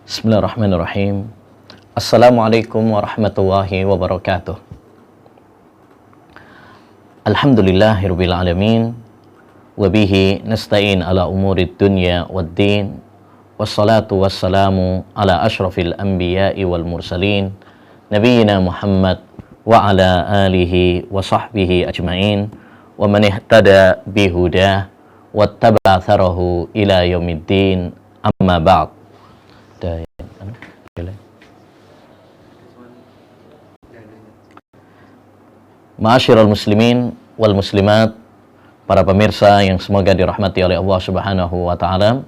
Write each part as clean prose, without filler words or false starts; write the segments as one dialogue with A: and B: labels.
A: Bismillahirrahmanirrahim. Assalamualaikum warahmatullahi wabarakatuh. Alhamdulillahirabbil alamin wa bihi nasta'in ala umurid dunya waddin. Wassalatu wassalamu ala asyrafil anbiya'i wal mursalin nabiyyina Muhammad wa ala alihi wa sahbihi ajma'in wa man ihtada bihudah wattaba atharahu ila yaumiddin, amma ba'd. Ma'asyiral muslimin wal muslimat, para pemirsa yang semoga dirahmati oleh Allah Subhanahu wa taala,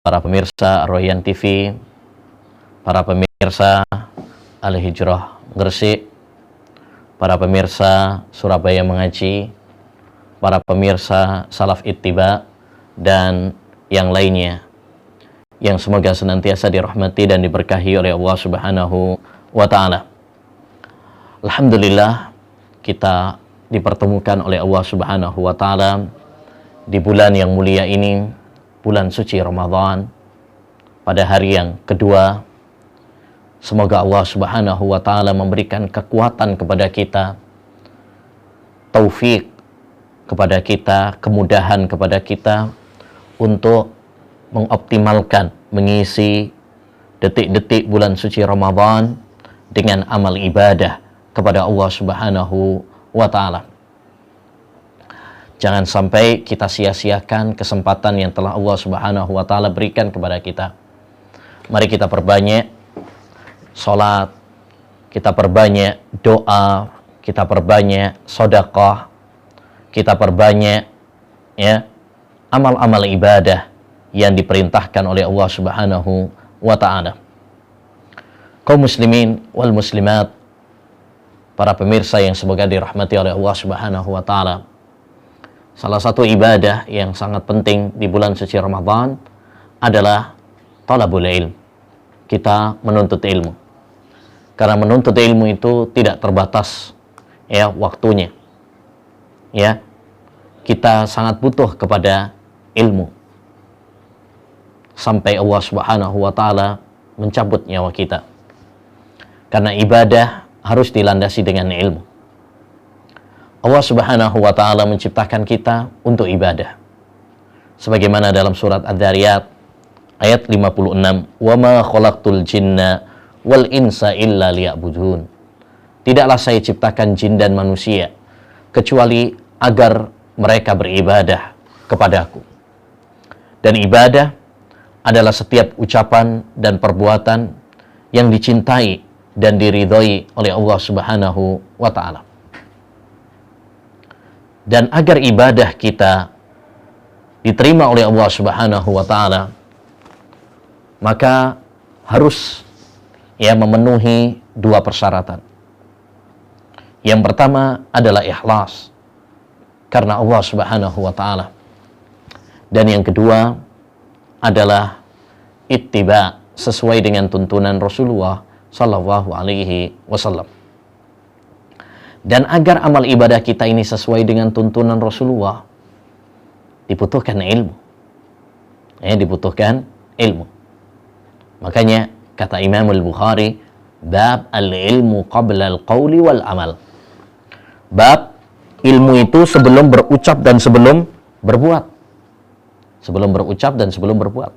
A: para pemirsa Ar-Royan TV, para pemirsa Al-Hijrah Gresik, para pemirsa Surabaya Mengaji, para pemirsa Salaf Ittiba dan yang lainnya, yang semoga senantiasa dirahmati dan diberkahi oleh Allah Subhanahu wa taala. Alhamdulillah, kita dipertemukan oleh Allah Subhanahu wa taala di bulan yang mulia ini, bulan suci Ramadan, pada hari yang kedua. Semoga Allah Subhanahu wa taala memberikan kekuatan kepada kita, taufik kepada kita, kemudahan kepada kita untuk mengoptimalkan, mengisi detik-detik bulan suci Ramadan dengan amal ibadah kepada Allah Subhanahu wa taala. Jangan sampai kita sia-siakan kesempatan yang telah Allah Subhanahu wa taala berikan kepada kita. Mari kita perbanyak salat, kita perbanyak doa, kita perbanyak sedekah, kita perbanyak amal-amal ibadah yang diperintahkan oleh Allah Subhanahu wa taala. Kaum muslimin wal muslimat, para pemirsa yang semoga dirahmati oleh Allah Subhanahu wa taala, salah satu ibadah yang sangat penting di bulan suci Ramadan adalah talabul ilm. Kita menuntut ilmu. Karena menuntut ilmu itu tidak terbatas waktunya. Kita sangat butuh kepada ilmu sampai Allah Subhanahu wa taala mencabut nyawa kita. Karena ibadah harus dilandasi dengan ilmu. Allah Subhanahu wa taala menciptakan kita untuk ibadah. Sebagaimana dalam surat Adz-Dzariyat ayat 56, "Wa ma khalaqtul jinna wal insa illa liya'budun." Tidaklah saya ciptakan jin dan manusia kecuali agar mereka beribadah kepadaku. Dan ibadah adalah setiap ucapan dan perbuatan yang dicintai dan diridhoi oleh Allah Subhanahu wa taala. Dan agar ibadah kita diterima oleh Allah Subhanahu wa taala, maka harus memenuhi dua persyaratan. Yang pertama adalah ikhlas karena Allah Subhanahu wa taala. Dan yang kedua adalah ittiba, sesuai dengan tuntunan Rasulullah sallallahu alaihi wasallam. Dan agar amal ibadah kita ini sesuai dengan tuntunan Rasulullah, dibutuhkan ilmu. Dibutuhkan ilmu. Makanya kata Imam Al-Bukhari, bab al-ilmu qabla al-qawli wal amal. Bab ilmu itu sebelum berucap dan sebelum berbuat. Sebelum berucap dan sebelum berbuat.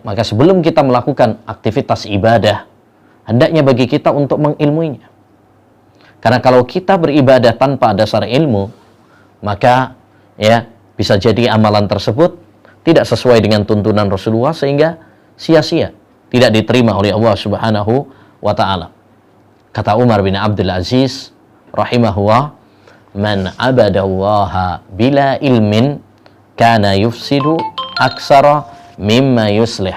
A: Maka sebelum kita melakukan aktivitas ibadah, hendaknya bagi kita untuk mengilmuinya. Karena kalau kita beribadah tanpa dasar ilmu, maka bisa jadi amalan tersebut tidak sesuai dengan tuntunan Rasulullah sehingga sia-sia, tidak diterima oleh Allah Subhanahu wa taala. Kata Umar bin Abdul Aziz rahimahullah, "Man abadallaha bila ilmin kana yufsidu aksara mimma yuslih."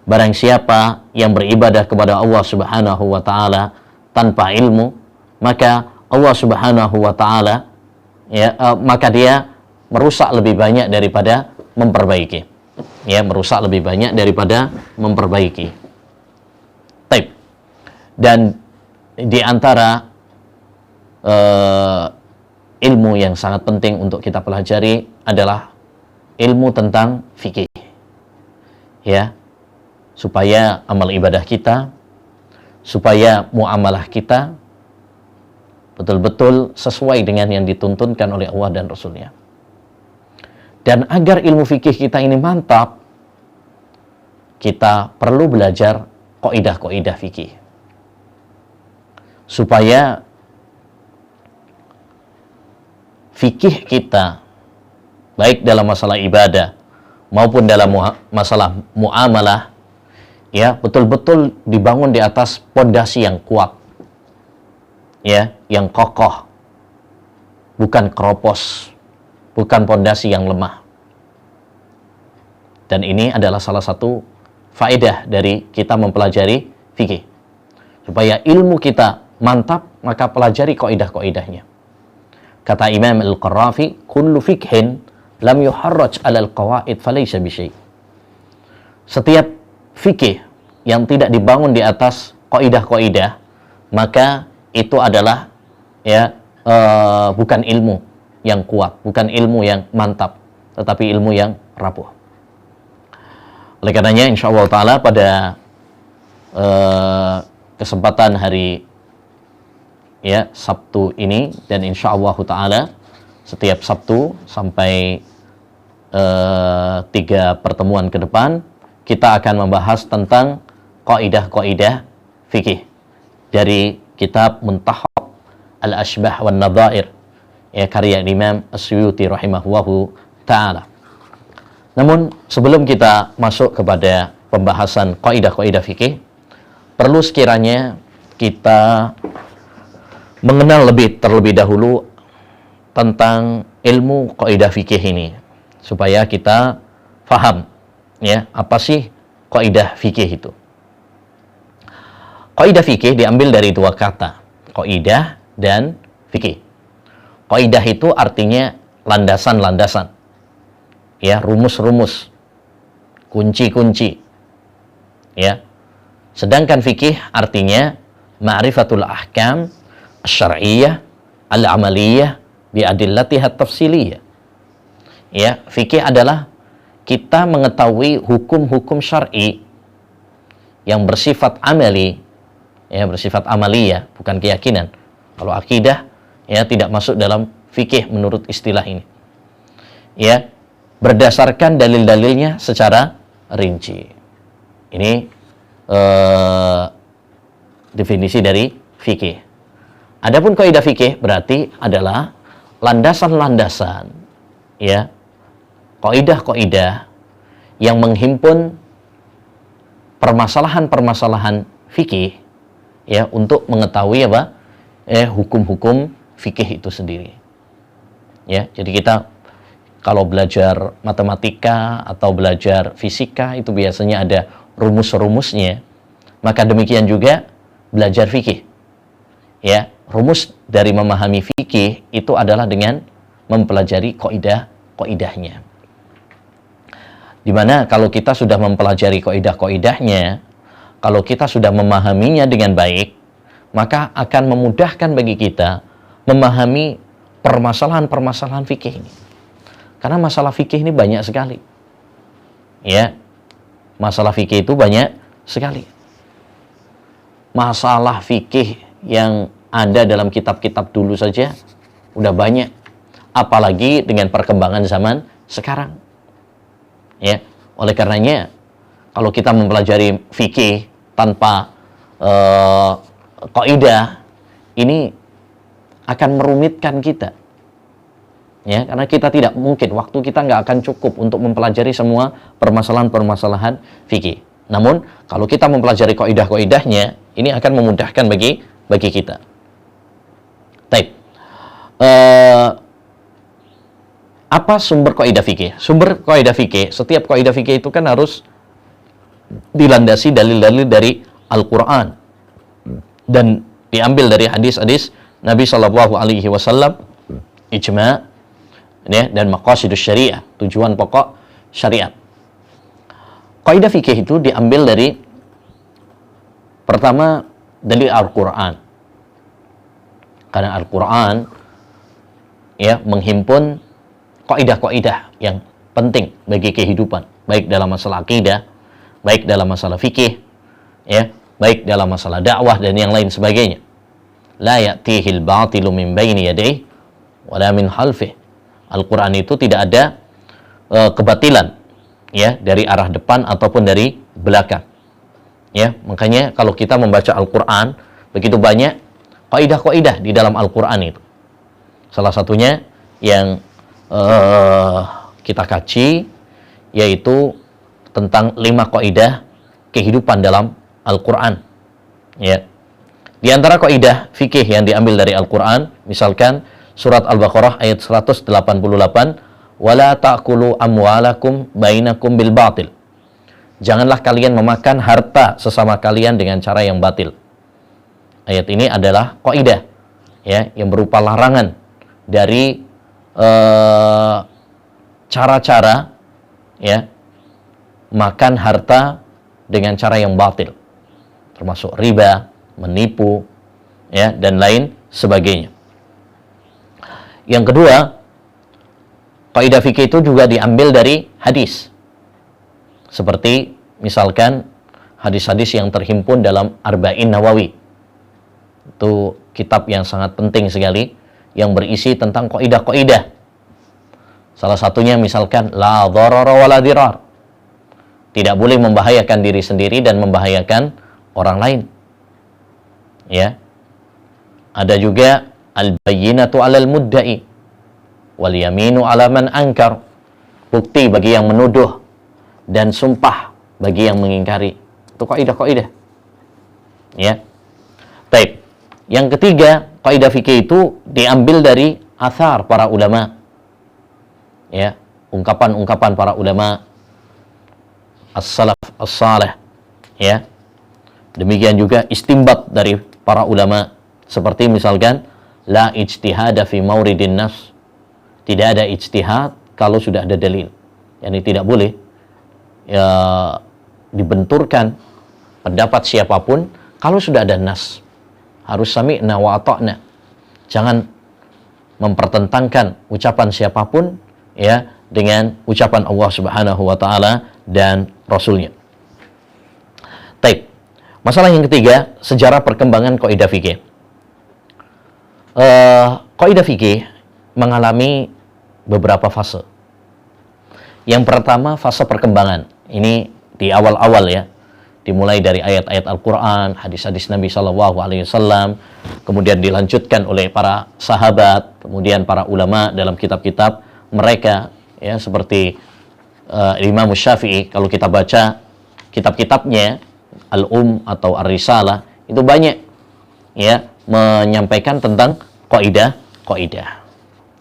A: Barang siapa yang beribadah kepada Allah Subhanahu wa taala tanpa ilmu, maka Allah Subhanahu wa taala maka dia merusak lebih banyak daripada memperbaiki. Merusak lebih banyak daripada memperbaiki. Taib. Dan di antara ilmu yang sangat penting untuk kita pelajari adalah ilmu tentang fikih, ya, supaya amal ibadah kita, supaya muamalah kita betul-betul sesuai dengan yang dituntunkan oleh Allah dan Rasul-Nya. Dan agar ilmu fikih kita ini mantap, kita perlu belajar kaidah-kaidah fikih, supaya fikih kita baik dalam masalah ibadah maupun dalam masalah muamalah, ya, betul-betul dibangun di atas pondasi yang kuat, ya, yang kokoh, bukan keropos, bukan pondasi yang lemah. Dan ini adalah salah satu faedah dari kita mempelajari fikih. Supaya ilmu kita mantap, maka pelajari kaidah-kaidahnya. Kata Imam Al-Qarrafi, kullu fikhin lam yuharraj 'alal qawaid falaysa bisyai'. Setiap fikih yang tidak dibangun di atas kaidah-kaidah, maka itu adalah, ya, bukan ilmu yang kuat, bukan ilmu yang mantap, tetapi ilmu yang rapuh. Oleh karenanya, insyaallah ta'ala pada kesempatan hari, ya, Sabtu ini, dan insyaallah ta'ala setiap Sabtu sampai 3 pertemuan ke depan, kita akan membahas tentang kaidah-kaidah fikih dari kitab Muntahab Al-Ashbah wan Nadhair, ya, karya Imam As-Suyuti rahimahullahu ta'ala. Namun sebelum kita masuk kepada pembahasan kaidah-kaidah fikih, perlu sekiranya kita mengenal terlebih dahulu tentang ilmu kaidah fikih ini, supaya kita faham, ya, apa sih kaidah fikih itu. Kaidah fikih diambil dari 2 kata, kaidah dan fikih. Kaidah itu artinya landasan-landasan, ya, rumus-rumus, kunci-kunci, ya. Sedangkan fikih artinya ma'rifatul ahkam asy-syar'iyyah al-amaliyah bi adillatiha tafsiliyah. Ya, fikih adalah kita mengetahui hukum-hukum syar'i yang bersifat amali, ya, bersifat amaliyah, bukan keyakinan. Kalau akidah, ya, tidak masuk dalam fikih menurut istilah ini. Ya, berdasarkan dalil-dalilnya secara rinci. Ini definisi dari fikih. Adapun kaidah fikih berarti adalah landasan-landasan, ya, kaidah-kaidah yang menghimpun permasalahan-permasalahan fikih, ya, untuk mengetahui apa? Hukum-hukum fikih itu sendiri. Ya, jadi kita kalau belajar matematika atau belajar fisika itu biasanya ada rumus-rumusnya. Maka demikian juga belajar fikih. Ya, rumus dari memahami fikih itu adalah dengan mempelajari kaidah-kaidahnya. Dimana kalau kita sudah mempelajari kaidah-kaidahnya, kalau kita sudah memahaminya dengan baik, maka akan memudahkan bagi kita memahami permasalahan-permasalahan fikih ini. Karena masalah fikih ini banyak sekali. Ya, masalah fikih itu banyak sekali. Masalah fikih yang ada dalam kitab-kitab dulu saja udah banyak, apalagi dengan perkembangan zaman sekarang. Ya, oleh karenanya kalau kita mempelajari fikih tanpa kaidah, ini akan merumitkan kita. Ya, karena kita tidak mungkin, waktu kita nggak akan cukup untuk mempelajari semua permasalahan-permasalahan fikih. Namun kalau kita mempelajari kaidah-kaidahnya, ini akan memudahkan bagi kita. Baik. Apa sumber kaidah fikih? Sumber kaidah fikih, setiap kaidah fikih itu kan harus dilandasi dalil-dalil dari Al-Qur'an dan diambil dari hadis-hadis Nabi Shallallahu alaihi wasallam, ijma', ya, dan maqasidus syariah, tujuan pokok syariat. Kaidah fikih itu diambil dari pertama dari Al-Qur'an. Karena Al-Qur'an, ya, menghimpun kaidah-kaidah yang penting bagi kehidupan, baik dalam masalah akidah, baik dalam masalah fikih, ya, baik dalam masalah dakwah dan yang lain sebagainya. La ya'tihil batilu min baini yadayhi wala min khalfih. Al-Qur'an itu tidak ada kebatilan, ya, dari arah depan ataupun dari belakang. Ya, makanya kalau kita membaca Al-Qur'an, begitu banyak kaidah-kaidah di dalam Al-Qur'an itu. Salah satunya yang kita kaji yaitu tentang 5 kaidah kehidupan dalam Al-Qur'an. Ya. Di antara kaidah fikih yang diambil dari Al-Qur'an, misalkan surat Al-Baqarah ayat 188, wala ta'kulu amwalakum bainakum bil batil. Janganlah kalian memakan harta sesama kalian dengan cara yang batil. Ayat ini adalah kaidah, ya, yang berupa larangan dari cara-cara, ya, makan harta dengan cara yang batil, termasuk riba, menipu, ya, dan lain sebagainya. Yang kedua, kaidah fikih itu juga diambil dari hadis. Seperti misalkan hadis-hadis yang terhimpun dalam Arba'in Nawawi. Itu kitab yang sangat penting sekali yang berisi tentang kaidah-kaidah. Salah satunya misalkan la dharara wala dirar. Tidak boleh membahayakan diri sendiri dan membahayakan orang lain. Ya. Ada juga al-bayyinatu 'alal mudda'i wal yaminu 'ala man ankar. Bukti bagi yang menuduh dan sumpah bagi yang mengingkari. Itu kaidah-kaidah. Ya. Baik. Yang ketiga, kaidah fikih itu diambil dari athar para ulama. Ya, ungkapan-ungkapan para ulama as-salaf as-salih. Ya. Demikian juga istinbat dari para ulama, seperti misalkan la ijtihada fi mauridin nas. Tidak ada ijtihad kalau sudah ada dalil. Yani tidak boleh, ya, dibenturkan pendapat siapapun kalau sudah ada nas. Harus sami'na wa ata'na. Jangan mempertentangkan ucapan siapapun, ya, dengan ucapan Allah Subhanahu wa taala dan Rasulnya. Baik. Masalah yang ketiga, sejarah perkembangan kaidah fikih. Kaidah fikih mengalami beberapa fase. Yang pertama, fase perkembangan. Ini di awal-awal, ya. Dimulai dari ayat-ayat Al-Quran, hadis-hadis Nabi SAW, kemudian dilanjutkan oleh para sahabat, kemudian para ulama dalam kitab-kitab mereka, ya, seperti Imam Syafi'i. Kalau kita baca kitab-kitabnya, atau Ar-Risalah, itu banyak, ya, menyampaikan tentang kaidah-kaidah.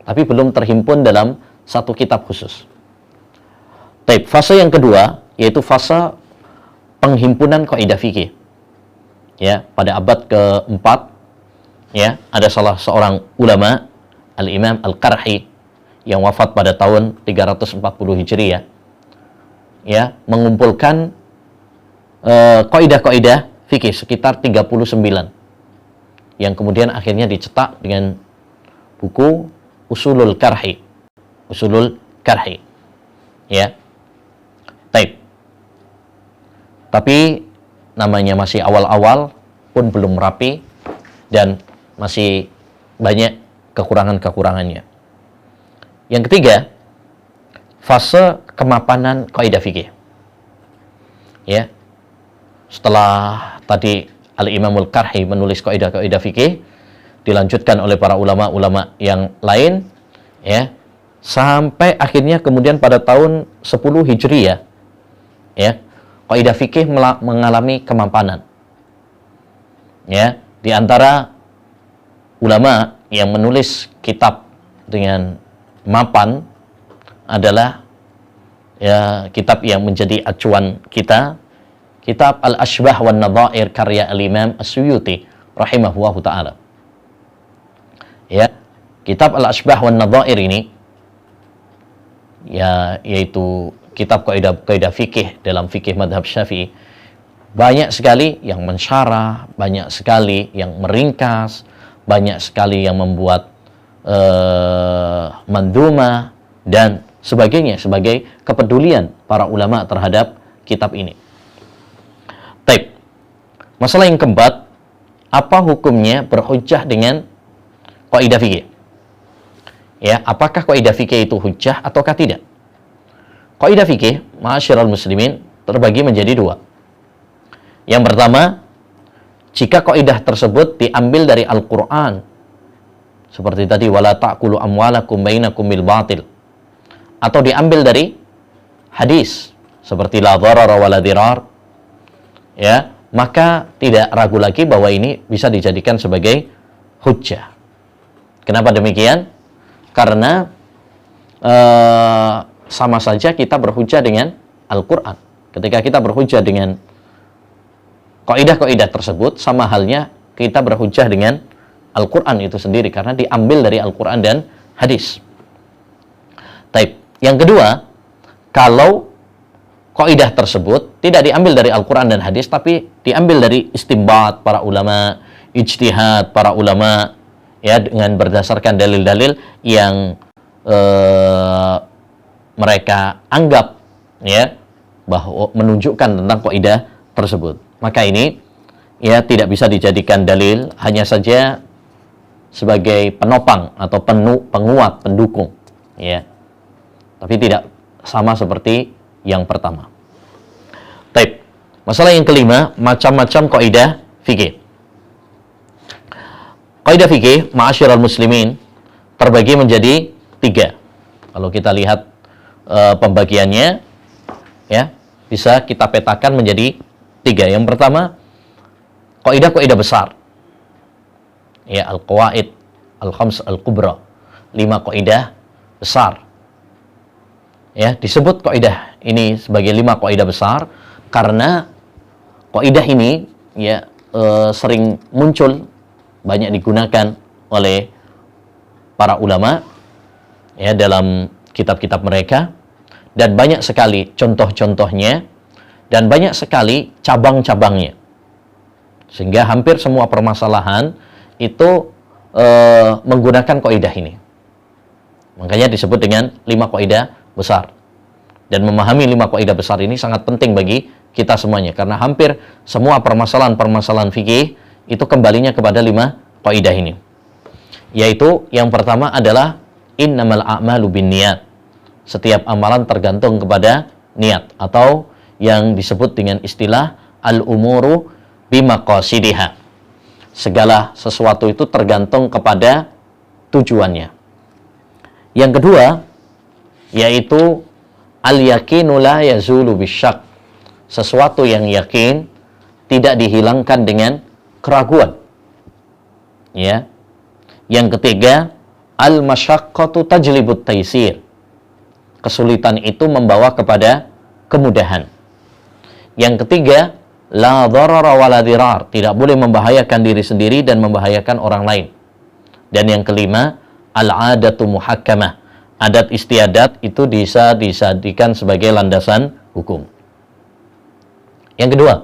A: Tapi belum terhimpun dalam satu kitab khusus. Baik, fase yang kedua yaitu fase penghimpunan kaidah fikih. Ya, pada abad ke-4, ya, ada salah seorang ulama, Al-Imam Al-Qarhi, yang wafat pada tahun 340 Hijriah, ya, mengumpulkan kaidah-kaidah fikih sekitar 39 yang kemudian akhirnya dicetak dengan buku Usulul Qarhi. Usulul Qarhi. Ya. Baik. Tapi namanya masih awal-awal pun belum rapi dan masih banyak kekurangan-kekurangannya. Yang ketiga, fase kemapanan kaidah fikih. Ya. Setelah tadi Al-Imamul Qarhi menulis kaidah-kaidah fikih, dilanjutkan oleh para ulama-ulama yang lain, ya, sampai akhirnya kemudian pada tahun 10 Hijriah, ya, kaidah fikih mengalami kemapanan. Ya, di antara ulama yang menulis kitab dengan mapan adalah, ya, kitab yang menjadi acuan kita, kitab Al-Ashbah wan Nadhair karya Al-Imam As-Suyuti rahimahullahu taala. Ya, kitab Al-Ashbah wan Nadhair ini, ya, yaitu kitab kaidah fikih dalam fikih madhab Syafi'i, banyak sekali yang mensyarah, banyak sekali yang meringkas, banyak sekali yang membuat mandhumah dan sebagainya sebagai kepedulian para ulama terhadap kitab ini. Taib. Masalah yang keempat, apa hukumnya berhujjah dengan kaidah fikih? Ya, apakah kaidah fikih itu hujjah ataukah tidak? Kaidah fikih, ma'asyiral muslimin, terbagi menjadi dua. Yang pertama, jika kaidah tersebut diambil dari Al-Qur'an, seperti tadi wala ta'kulu amwalakum bainakum bil batil, atau diambil dari hadis seperti la dharara wala dirar, ya, maka tidak ragu lagi bahwa ini bisa dijadikan sebagai hujjah. Kenapa demikian? Karena sama saja kita berhujjah dengan Al-Quran. Ketika kita berhujjah dengan kaidah-kaidah tersebut, sama halnya kita berhujjah dengan Al-Quran itu sendiri, karena diambil dari Al-Quran dan hadis. Taib. Yang kedua, kalau kaidah tersebut tidak diambil dari Al-Quran dan hadis, tapi diambil dari istinbat para ulama, ijtihad para ulama, ya, dengan berdasarkan dalil-dalil yang mereka anggap, ya, bahwa menunjukkan tentang kaidah tersebut, maka ini, ya, tidak bisa dijadikan dalil, hanya saja sebagai penopang atau penguat, pendukung, ya, tapi tidak sama seperti yang pertama. Taib. Masalah yang kelima, macam-macam kaidah fikih. Kaidah fikih, ma'asyiral muslimin, terbagi menjadi 3. Kalau kita lihat pembagiannya, ya, bisa kita petakan menjadi 3. Yang pertama, kaidah-kaidah besar, ya, al-qawaid al-khams al-kubra, 5 kaidah besar. Ya, disebut kaidah ini sebagai 5 kaidah besar karena kaidah ini, ya, sering muncul, banyak digunakan oleh para ulama, ya, dalam kitab-kitab mereka, dan banyak sekali contoh-contohnya dan banyak sekali cabang-cabangnya, sehingga hampir semua permasalahan itu menggunakan kaidah ini. Makanya disebut dengan 5 kaidah besar. Dan memahami 5 kaidah besar ini sangat penting bagi kita semuanya, karena hampir semua permasalahan-permasalahan fikih itu kembalinya kepada 5 kaidah ini. Yaitu yang pertama adalah innamal a'malu binniyat. Setiap amalan tergantung kepada niat, atau yang disebut dengan istilah al-umuru bimaqasidiha. Segala sesuatu itu tergantung kepada tujuannya. Yang kedua, yaitu al-yakinu la yazulu bisyak. Sesuatu yang yakin tidak dihilangkan dengan keraguan. Ya. Yang ketiga, al-masyaqqatu tajlibut taisir. Kesulitan itu membawa kepada kemudahan. Yang ketiga, la dharara wala dirar. Tidak boleh membahayakan diri sendiri dan membahayakan orang lain. Dan yang kelima, al-adatu muhakkamah. Adat istiadat itu bisa dijadikan sebagai landasan hukum. Yang kedua,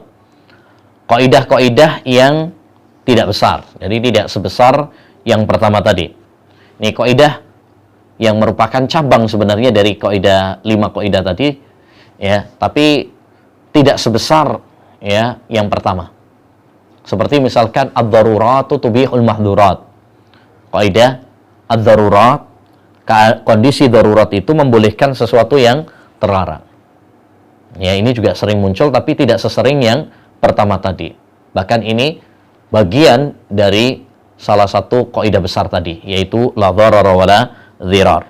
A: kaidah-kaidah yang tidak besar. Jadi tidak sebesar yang pertama tadi. Ini kaidah yang merupakan cabang sebenarnya dari kaidah 5 kaidah tadi, ya, tapi tidak sebesar, ya, yang pertama. Seperti misalkan ad-daruratu tubihul mahdurat. Kaidah ad-darurat, kondisi darurat itu membolehkan sesuatu yang terlarang. Ya, ini juga sering muncul tapi tidak sesering yang pertama tadi. Bahkan ini bagian dari salah satu kaidah besar tadi, yaitu la dharara wala dhirar.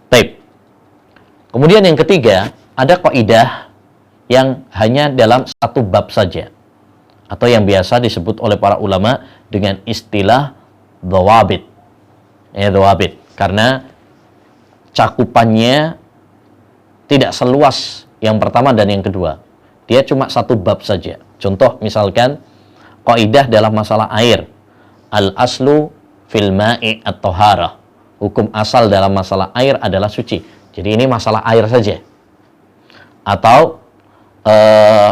A: Baik. Kemudian yang ketiga, ada kaidah yang hanya dalam satu bab saja, atau yang biasa disebut oleh para ulama dengan istilah dhawabit. Ya, dhawabit. Karena cakupannya tidak seluas yang pertama dan yang kedua. Dia cuma satu bab saja. Contoh misalkan kaidah dalam masalah air. Al-aslu fil ma'i at-taharah. Hukum asal dalam masalah air adalah suci. Jadi ini masalah air saja. Atau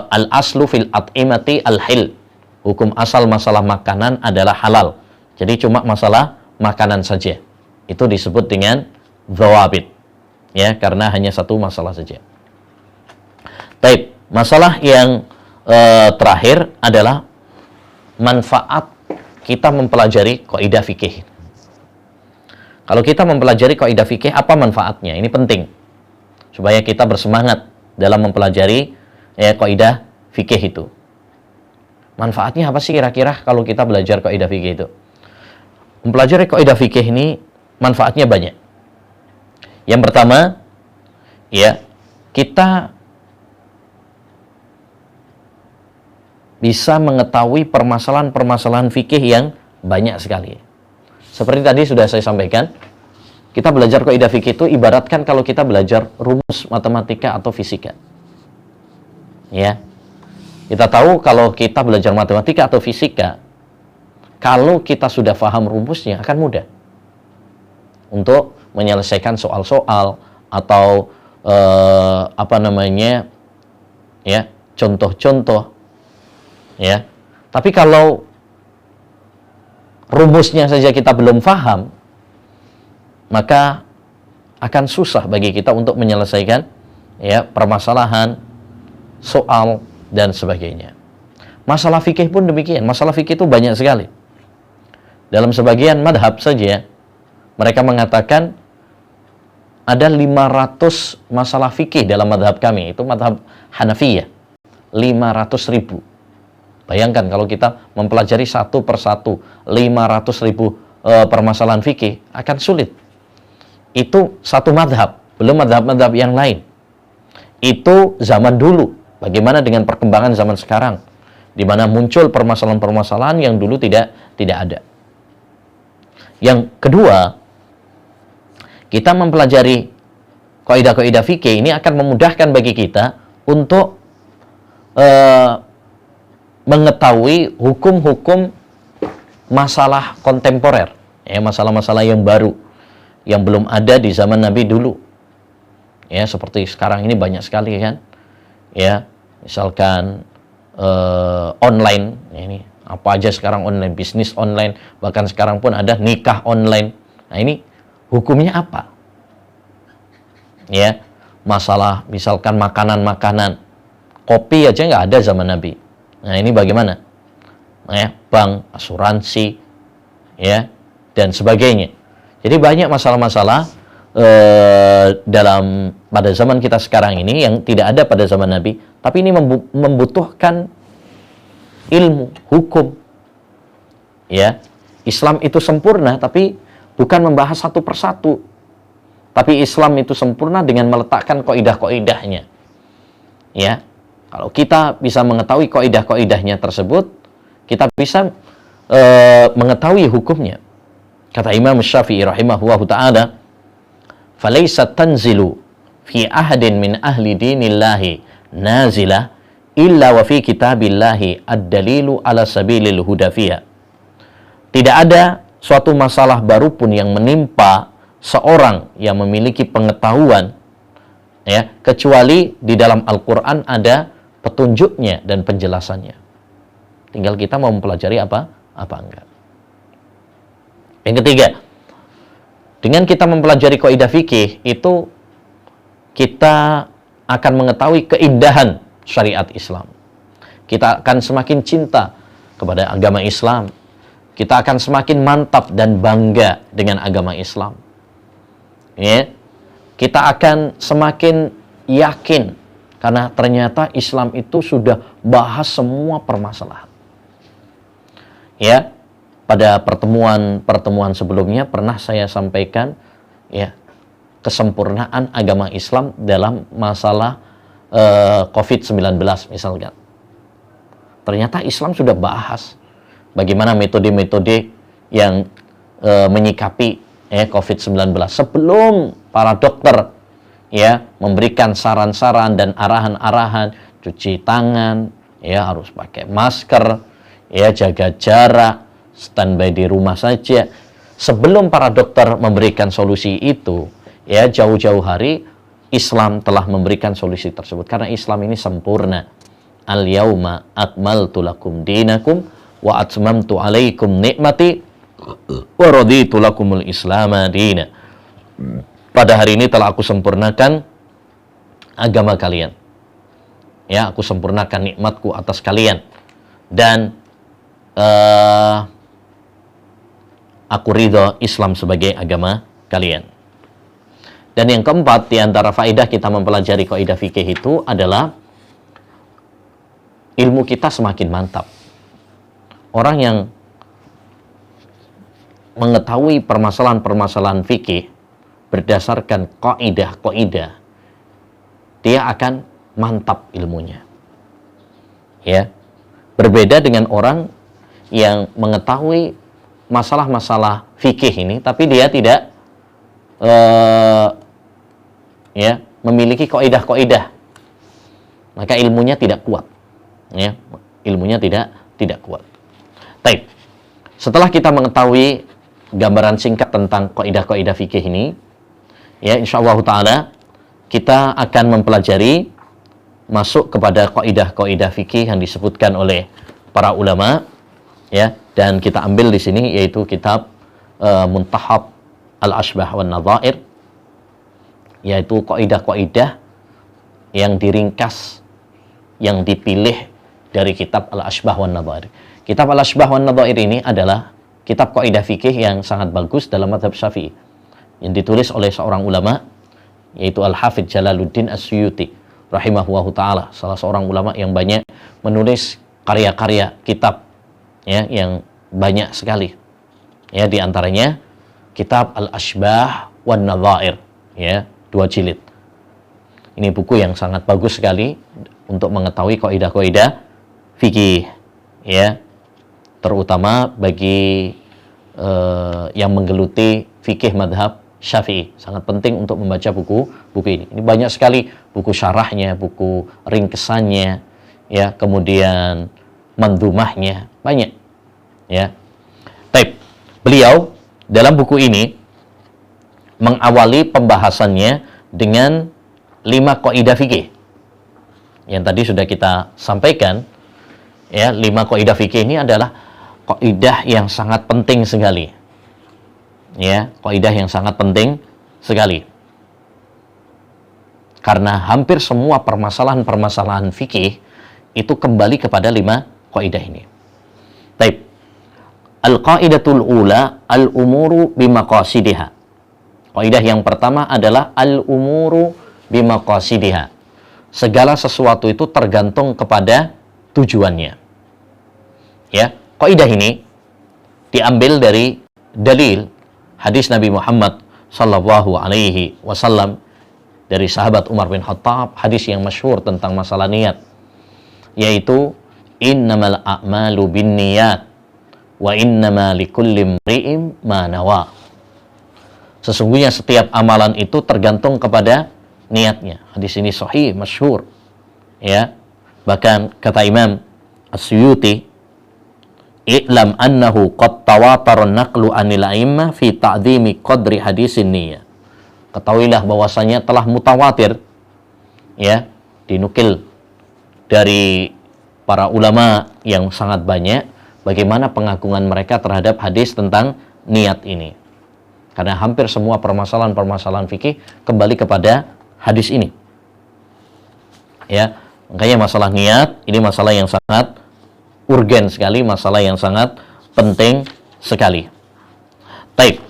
A: al-aslu fil at'imati al-hil. Hukum asal masalah makanan adalah halal. Jadi cuma masalah makanan saja. Itu disebut dengan dhawabit. ya, karena hanya satu masalah saja. Baik, masalah yang terakhir adalah manfaat kita mempelajari kaidah fikih. Kalau kita mempelajari kaidah fikih, apa manfaatnya? Ini penting supaya kita bersemangat dalam mempelajari kaidah fikih itu. Manfaatnya apa sih kira-kira kalau kita belajar kaidah fikih itu? Mempelajari kaidah fikih ini manfaatnya banyak. Yang pertama, ya, kita bisa mengetahui permasalahan-permasalahan fikih yang banyak sekali. Seperti tadi sudah saya sampaikan, kita belajar kaidah fikih itu ibaratkan kalau kita belajar rumus matematika atau fisika. Ya. Kita tahu kalau kita belajar matematika atau fisika, kalau kita sudah paham rumusnya akan mudah untuk menyelesaikan soal-soal atau contoh-contoh. Ya, tapi kalau rumusnya saja kita belum paham, maka akan susah bagi kita untuk menyelesaikan permasalahan, soal dan sebagainya. Masalah fikih pun demikian. Masalah fikih itu banyak sekali. Dalam sebagian madhab saja, mereka mengatakan ada 500 masalah fikih dalam madhab kami. Itu madhab Hanafiyah. 500.000. Bayangkan kalau kita mempelajari satu persatu 500.000 permasalahan fikih, akan sulit. Itu satu madhab, belum madhab-madhab yang lain. Itu zaman dulu. Bagaimana dengan perkembangan zaman sekarang, di mana muncul permasalahan-permasalahan yang dulu tidak ada. Yang kedua, kita mempelajari kaidah-kaidah fikih ini akan memudahkan bagi kita untuk mengetahui hukum-hukum masalah kontemporer, masalah-masalah yang baru yang belum ada di zaman Nabi dulu. Ya, seperti sekarang ini banyak sekali kan. Ya, misalkan online, ini apa aja sekarang online, bisnis online, bahkan sekarang pun ada nikah online. Nah, ini hukumnya apa? Ya, masalah misalkan makanan-makanan, kopi aja nggak ada zaman Nabi. Nah, ini bagaimana? Bank, asuransi, ya, dan sebagainya. Jadi banyak masalah-masalah pada zaman kita sekarang ini yang tidak ada pada zaman Nabi, tapi ini membutuhkan ilmu, hukum. Ya, Islam itu sempurna, tapi bukan membahas satu persatu. Tapi Islam itu sempurna dengan meletakkan kaidah-kaidahnya. Ya. Kalau kita bisa mengetahui kaidah-kaidahnya tersebut, kita bisa mengetahui hukumnya. Kata Imam Syafi'i rahimahullahu ta'ala, "Falaysat tanzilu fi ahadin min ahli dinillahi nazilah illa wa fi kitabillahi ad-dalilu ala sabilil hudafiyah." Tidak ada suatu masalah baru pun yang menimpa seorang yang memiliki pengetahuan, ya, kecuali di dalam Al-Quran ada petunjuknya dan penjelasannya. Tinggal kita mau mempelajari apa enggak. Yang ketiga, dengan kita mempelajari kaidah fikih itu kita akan mengetahui keindahan syariat Islam. Kita akan semakin cinta kepada agama Islam. Kita akan semakin mantap dan bangga dengan agama Islam. Ya. Kita akan semakin yakin karena ternyata Islam itu sudah bahas semua permasalahan. Ya, pada pertemuan sebelumnya pernah saya sampaikan, ya, kesempurnaan agama Islam dalam masalah COVID-19 misalkan. Ternyata Islam sudah bahas bagaimana metode-metode yang menyikapi COVID-19 sebelum para dokter memberikan saran-saran dan arahan-arahan, cuci tangan, harus pakai masker, jaga jarak, standby di rumah saja. Sebelum para dokter memberikan solusi itu, jauh-jauh hari Islam telah memberikan solusi tersebut karena Islam ini sempurna. Al-yauma akmaltu lakum dinakum wa atmamtu alaikum nikmati wa raditu lakumul islama dina. pada hari ini telah aku sempurnakan agama kalian. Ya, aku sempurnakan nikmatku atas kalian. Dan aku ridho Islam sebagai agama kalian. Dan yang keempat, di antara faedah kita mempelajari kaidah fikih itu adalah ilmu kita semakin mantap. Orang yang mengetahui permasalahan-permasalahan fikih berdasarkan kaidah-kaidah, dia akan mantap ilmunya. Ya. Berbeda dengan orang yang mengetahui masalah-masalah fikih ini, tapi dia tidak memiliki kaidah-kaidah, maka ilmunya tidak kuat. Ya, ilmunya tidak kuat. Baik. Setelah kita mengetahui gambaran singkat tentang kaidah-kaidah fikih ini, ya insyaallah taala kita akan mempelajari masuk kepada kaidah-kaidah fikih yang disebutkan oleh para ulama, ya, dan kita ambil di sini yaitu kitab Muntahab Al-Ashbah wan Nadhair, yaitu kaidah-kaidah yang diringkas, yang dipilih dari kitab Al-Ashbah wan Nadhair. Kitab Al-Ashbah wan Nadhair ini adalah kitab kaidah fikih yang sangat bagus dalam mazhab Syafi'i, yang ditulis oleh seorang ulama yaitu Al-Hafidz Jalaluddin As-Suyuti rahimahullahu taala, salah seorang ulama yang banyak menulis karya-karya kitab, ya, yang banyak sekali. Ya, di antaranya kitab Al-Ashbah wan Nadhair, ya, 2 jilid. Ini buku yang sangat bagus sekali untuk mengetahui kaidah-kaidah fikih, ya, terutama bagi yang menggeluti fikih madhab Syafi'i. Sangat penting untuk membaca buku ini. Ini banyak sekali buku syarahnya, buku ringkesannya, ya, kemudian mandhumahnya, banyak. Ya. Baik. Beliau dalam buku ini mengawali pembahasannya dengan 5 kaidah fikih. Yang tadi sudah kita sampaikan, ya, 5 kaidah fikih ini adalah kaidah yang sangat penting sekali. Ya, kaidah yang sangat penting sekali. Karena hampir semua permasalahan-permasalahan fikih itu kembali kepada 5 kaidah ini. Baik. Al-qaidatul ula al-umuru bimaqasidiha. Kaidah yang pertama adalah al-umuru bimaqasidiha. Segala sesuatu itu tergantung kepada tujuannya. Ya, kaidah ini diambil dari dalil hadis Nabi Muhammad sallallahu alaihi wasallam dari sahabat Umar bin Khattab, hadis yang masyhur tentang masalah niat, yaitu innamal a'malu binniyat wa innama likulli imri'in ma nawa. Sesungguhnya setiap amalan itu tergantung kepada niatnya. Hadis ini sahih, masyhur. Ya. Bahkan kata Imam As-Suyuti, "I'lam annahu qad tawatara naqlu 'anil a'immah fi ta'dhimi qadri hadisin niyyah." Ketahuilah bahwasanya telah mutawatir, ya, dinukil dari para ulama yang sangat banyak bagaimana pengagungan mereka terhadap hadis tentang niat ini. Karena hampir semua permasalahan-permasalahan fikih kembali kepada hadis ini. Ya, makanya masalah niat ini masalah yang sangat urgen sekali, masalah yang sangat penting sekali. Baik.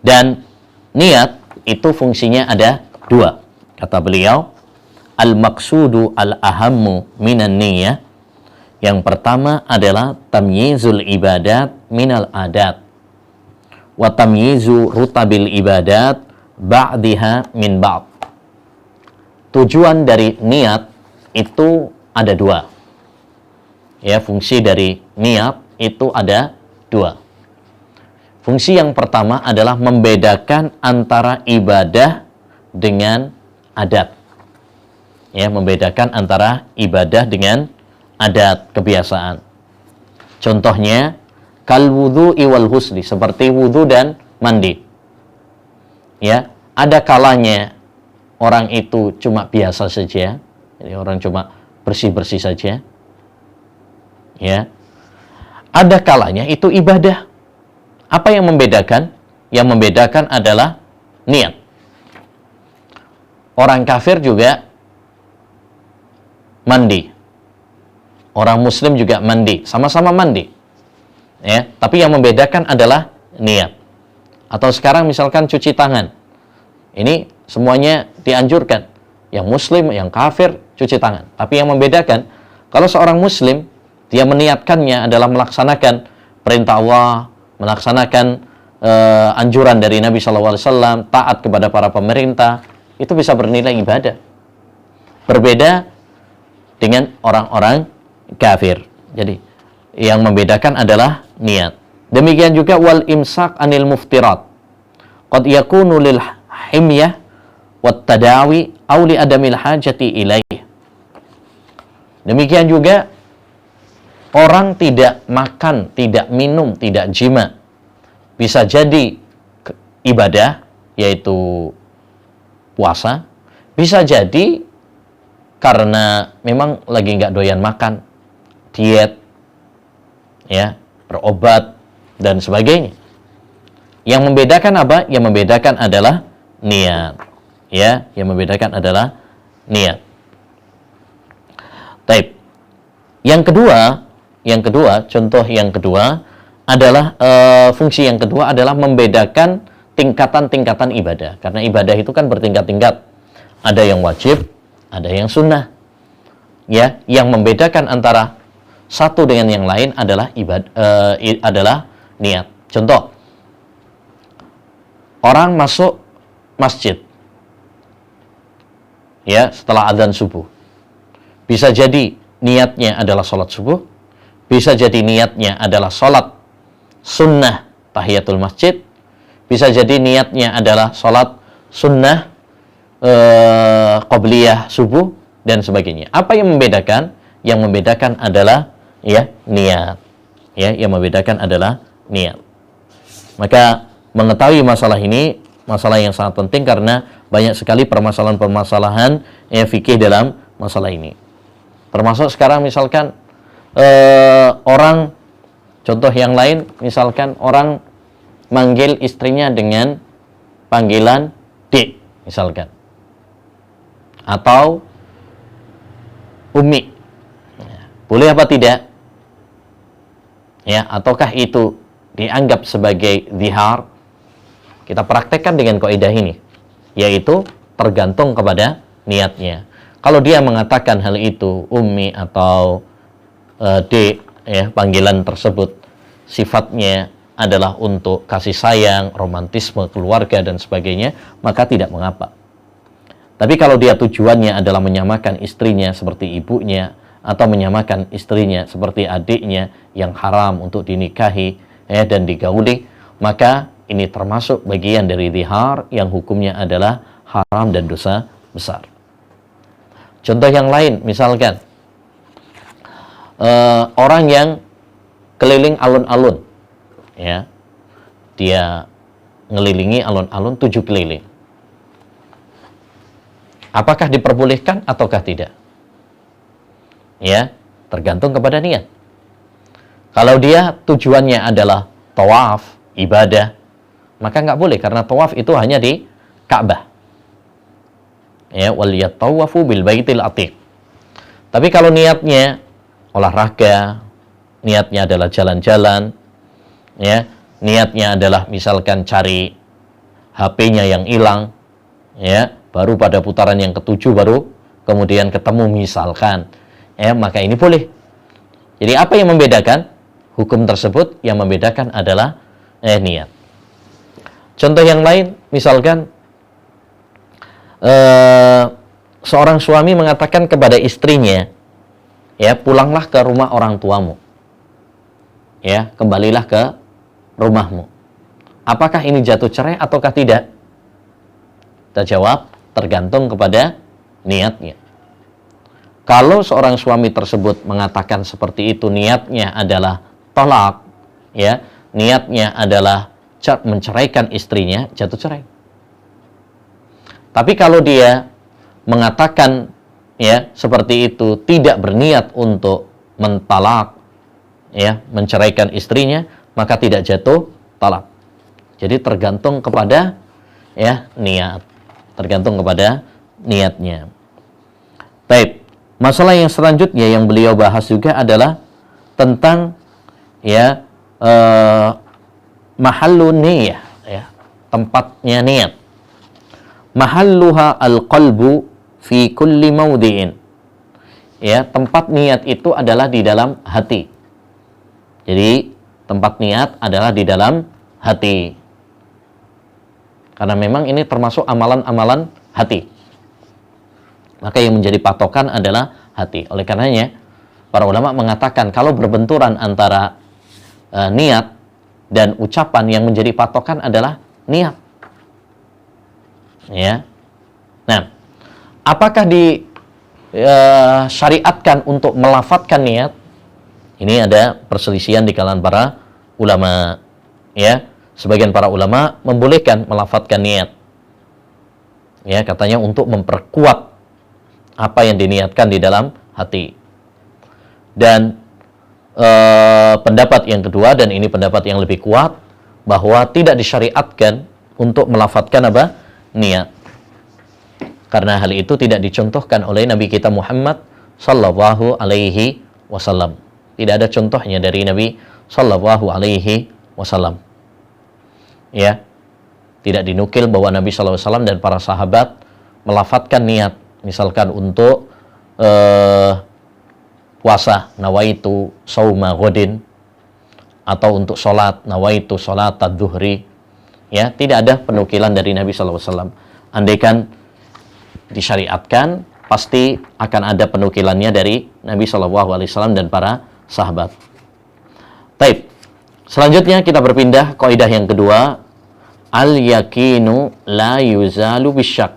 A: Dan niat itu fungsinya ada 2. Kata beliau, al-maqsudu al-ahammu minan niyyah. Yang pertama adalah tamyizul ibadat minal adat. Wa tamyizu rutabil ibadat ba'diha min ba'd. Tujuan dari niat itu ada 2. Ya, fungsi dari niat itu ada 2. Fungsi yang pertama adalah membedakan antara ibadah dengan adat. Ya, membedakan antara ibadah dengan adat, kebiasaan. Contohnya, kal wudhu'i wal husli, seperti wudhu dan mandi. Ya, ada kalanya orang itu cuma biasa saja, jadi orang cuma bersih-bersih saja. Ya. Ada kalanya itu ibadah. Apa yang membedakan? Yang membedakan adalah niat. orang kafir juga mandi, orang muslim juga mandi, sama-sama mandi, ya. Tapi yang membedakan adalah niat. Atau sekarang misalkan cuci tangan, ini semuanya dianjurkan, yang muslim, yang kafir cuci tangan. Tapi yang membedakan, kalau seorang muslim dia meniatkannya adalah melaksanakan perintah Allah, melaksanakan anjuran dari Nabi SAW, taat kepada para pemerintah, itu bisa bernilai ibadah. Berbeda dengan orang-orang kafir. Jadi yang membedakan adalah niat. Demikian juga wal imsak anil muftirat. Qad yakunu lil himyah wat tadawi aw li adamil hajati ilaih. Demikian juga orang tidak makan, tidak minum, tidak jima. Bisa jadi ibadah, yaitu puasa. Bisa jadi karena memang lagi nggak doyan makan, diet, ya, berobat, dan sebagainya. Yang membedakan apa? Yang membedakan adalah niat. Ya, yang membedakan adalah niat. Taib. Yang kedua, contoh yang kedua adalah fungsi yang kedua adalah membedakan tingkatan-tingkatan ibadah. Karena ibadah itu kan bertingkat-tingkat. Ada yang wajib, ada yang sunnah. Ya, yang membedakan antara satu dengan yang lain adalah adalah niat. Contoh, orang masuk masjid, ya, setelah adzan subuh. Bisa jadi niatnya adalah sholat subuh, bisa jadi niatnya adalah sholat sunnah tahiyatul masjid, bisa jadi niatnya adalah sholat sunnah qabliyah subuh, dan sebagainya. Apa yang membedakan? Yang membedakan adalah ya niat. Ya, yang membedakan adalah niat. Maka mengetahui masalah ini masalah yang sangat penting karena banyak sekali permasalahan-permasalahan fikih dalam masalah ini. Termasuk sekarang misalkan orang, contoh yang lain, misalkan orang manggil istrinya dengan panggilan Dik, misalkan, atau Umi. Boleh apa tidak? Ya, ataukah itu dianggap sebagai zihar? Kita praktekkan dengan kaidah ini, yaitu tergantung kepada niatnya. Kalau dia mengatakan hal itu Umi atau Dek, ya, panggilan tersebut sifatnya adalah untuk kasih sayang, romantisme, keluarga, dan sebagainya, maka tidak mengapa. Tapi kalau dia tujuannya adalah menyamakan istrinya seperti ibunya, atau menyamakan istrinya seperti adiknya yang haram untuk dinikahi, ya, dan digauli, maka ini termasuk bagian dari zihar yang hukumnya adalah haram dan dosa besar. Contoh yang lain, misalkan orang yang keliling alun-alun, ya, dia ngelilingi alun-alun 7 keliling. Apakah diperbolehkan ataukah tidak? Ya, tergantung kepada niat. Kalau dia tujuannya adalah tawaf, ibadah, maka nggak boleh, karena tawaf itu hanya di Ka'bah. Ya, wal yatawafu bil baitil atiq. Tapi kalau niatnya olahraga, niatnya adalah jalan-jalan, ya, niatnya adalah misalkan cari HP-nya yang hilang, ya, baru pada putaran yang ke-7 baru kemudian ketemu misalkan, ya, maka ini boleh. Jadi apa yang membedakan hukum tersebut? Yang membedakan adalah niat. Contoh yang lain, misalkan seorang suami mengatakan kepada istrinya, ya, pulanglah ke rumah orang tuamu, ya, kembalilah ke rumahmu. Apakah ini jatuh cerai ataukah tidak? Kita jawab, tergantung kepada niatnya. Kalau seorang suami tersebut mengatakan seperti itu, niatnya adalah talak, ya, niatnya adalah menceraikan istrinya, jatuh cerai. Tapi kalau dia mengatakan, ya, seperti itu, tidak berniat untuk mentalak, ya, menceraikan istrinya, maka tidak jatuh talak. Jadi tergantung kepada, ya, niat. Tergantung kepada niatnya. Baik, masalah yang selanjutnya yang beliau bahas juga adalah tentang ya mahallun niyah, ya, tempatnya niat. Mahalluha al-qalbu fi kulli mawdi'in. Ya, tempat niat itu adalah di dalam hati. Jadi, tempat niat adalah di dalam hati. Karena memang ini termasuk amalan-amalan hati. Maka yang menjadi patokan adalah hati. Oleh karenanya, para ulama mengatakan kalau berbenturan antara niat dan ucapan, yang menjadi patokan adalah niat. Ya. Nah, apakah syariatkan untuk melafadzkan niat? Ini ada perselisihan di kalangan para ulama. Ya, sebagian para ulama membolehkan melafadzkan niat. Ya, katanya untuk memperkuat apa yang diniatkan di dalam hati. Dan pendapat yang kedua, dan ini pendapat yang lebih kuat, bahwa tidak disyariatkan untuk melafadzkan apa? Niat. Karena hal itu tidak dicontohkan oleh Nabi kita Muhammad sallallahu alaihi wasallam. Tidak ada contohnya dari Nabi sallallahu alaihi wasallam. Ya. Tidak dinukil bahwa Nabi sallallahu alaihi wasallam dan para sahabat melafadzkan niat, misalkan untuk puasa, nawaitu sauma ghadin, atau untuk sholat, nawaitu sholat ad-duhri. Ya, tidak ada penukilan dari Nabi sallallahu alaihi wasallam. Andaikan disyariatkan, pasti akan ada penukilannya dari Nabi sallallahu alaihi wasallam dan para sahabat. Baik. Selanjutnya kita berpindah kaidah yang kedua, al-yaqinu la yuzalu bisyak.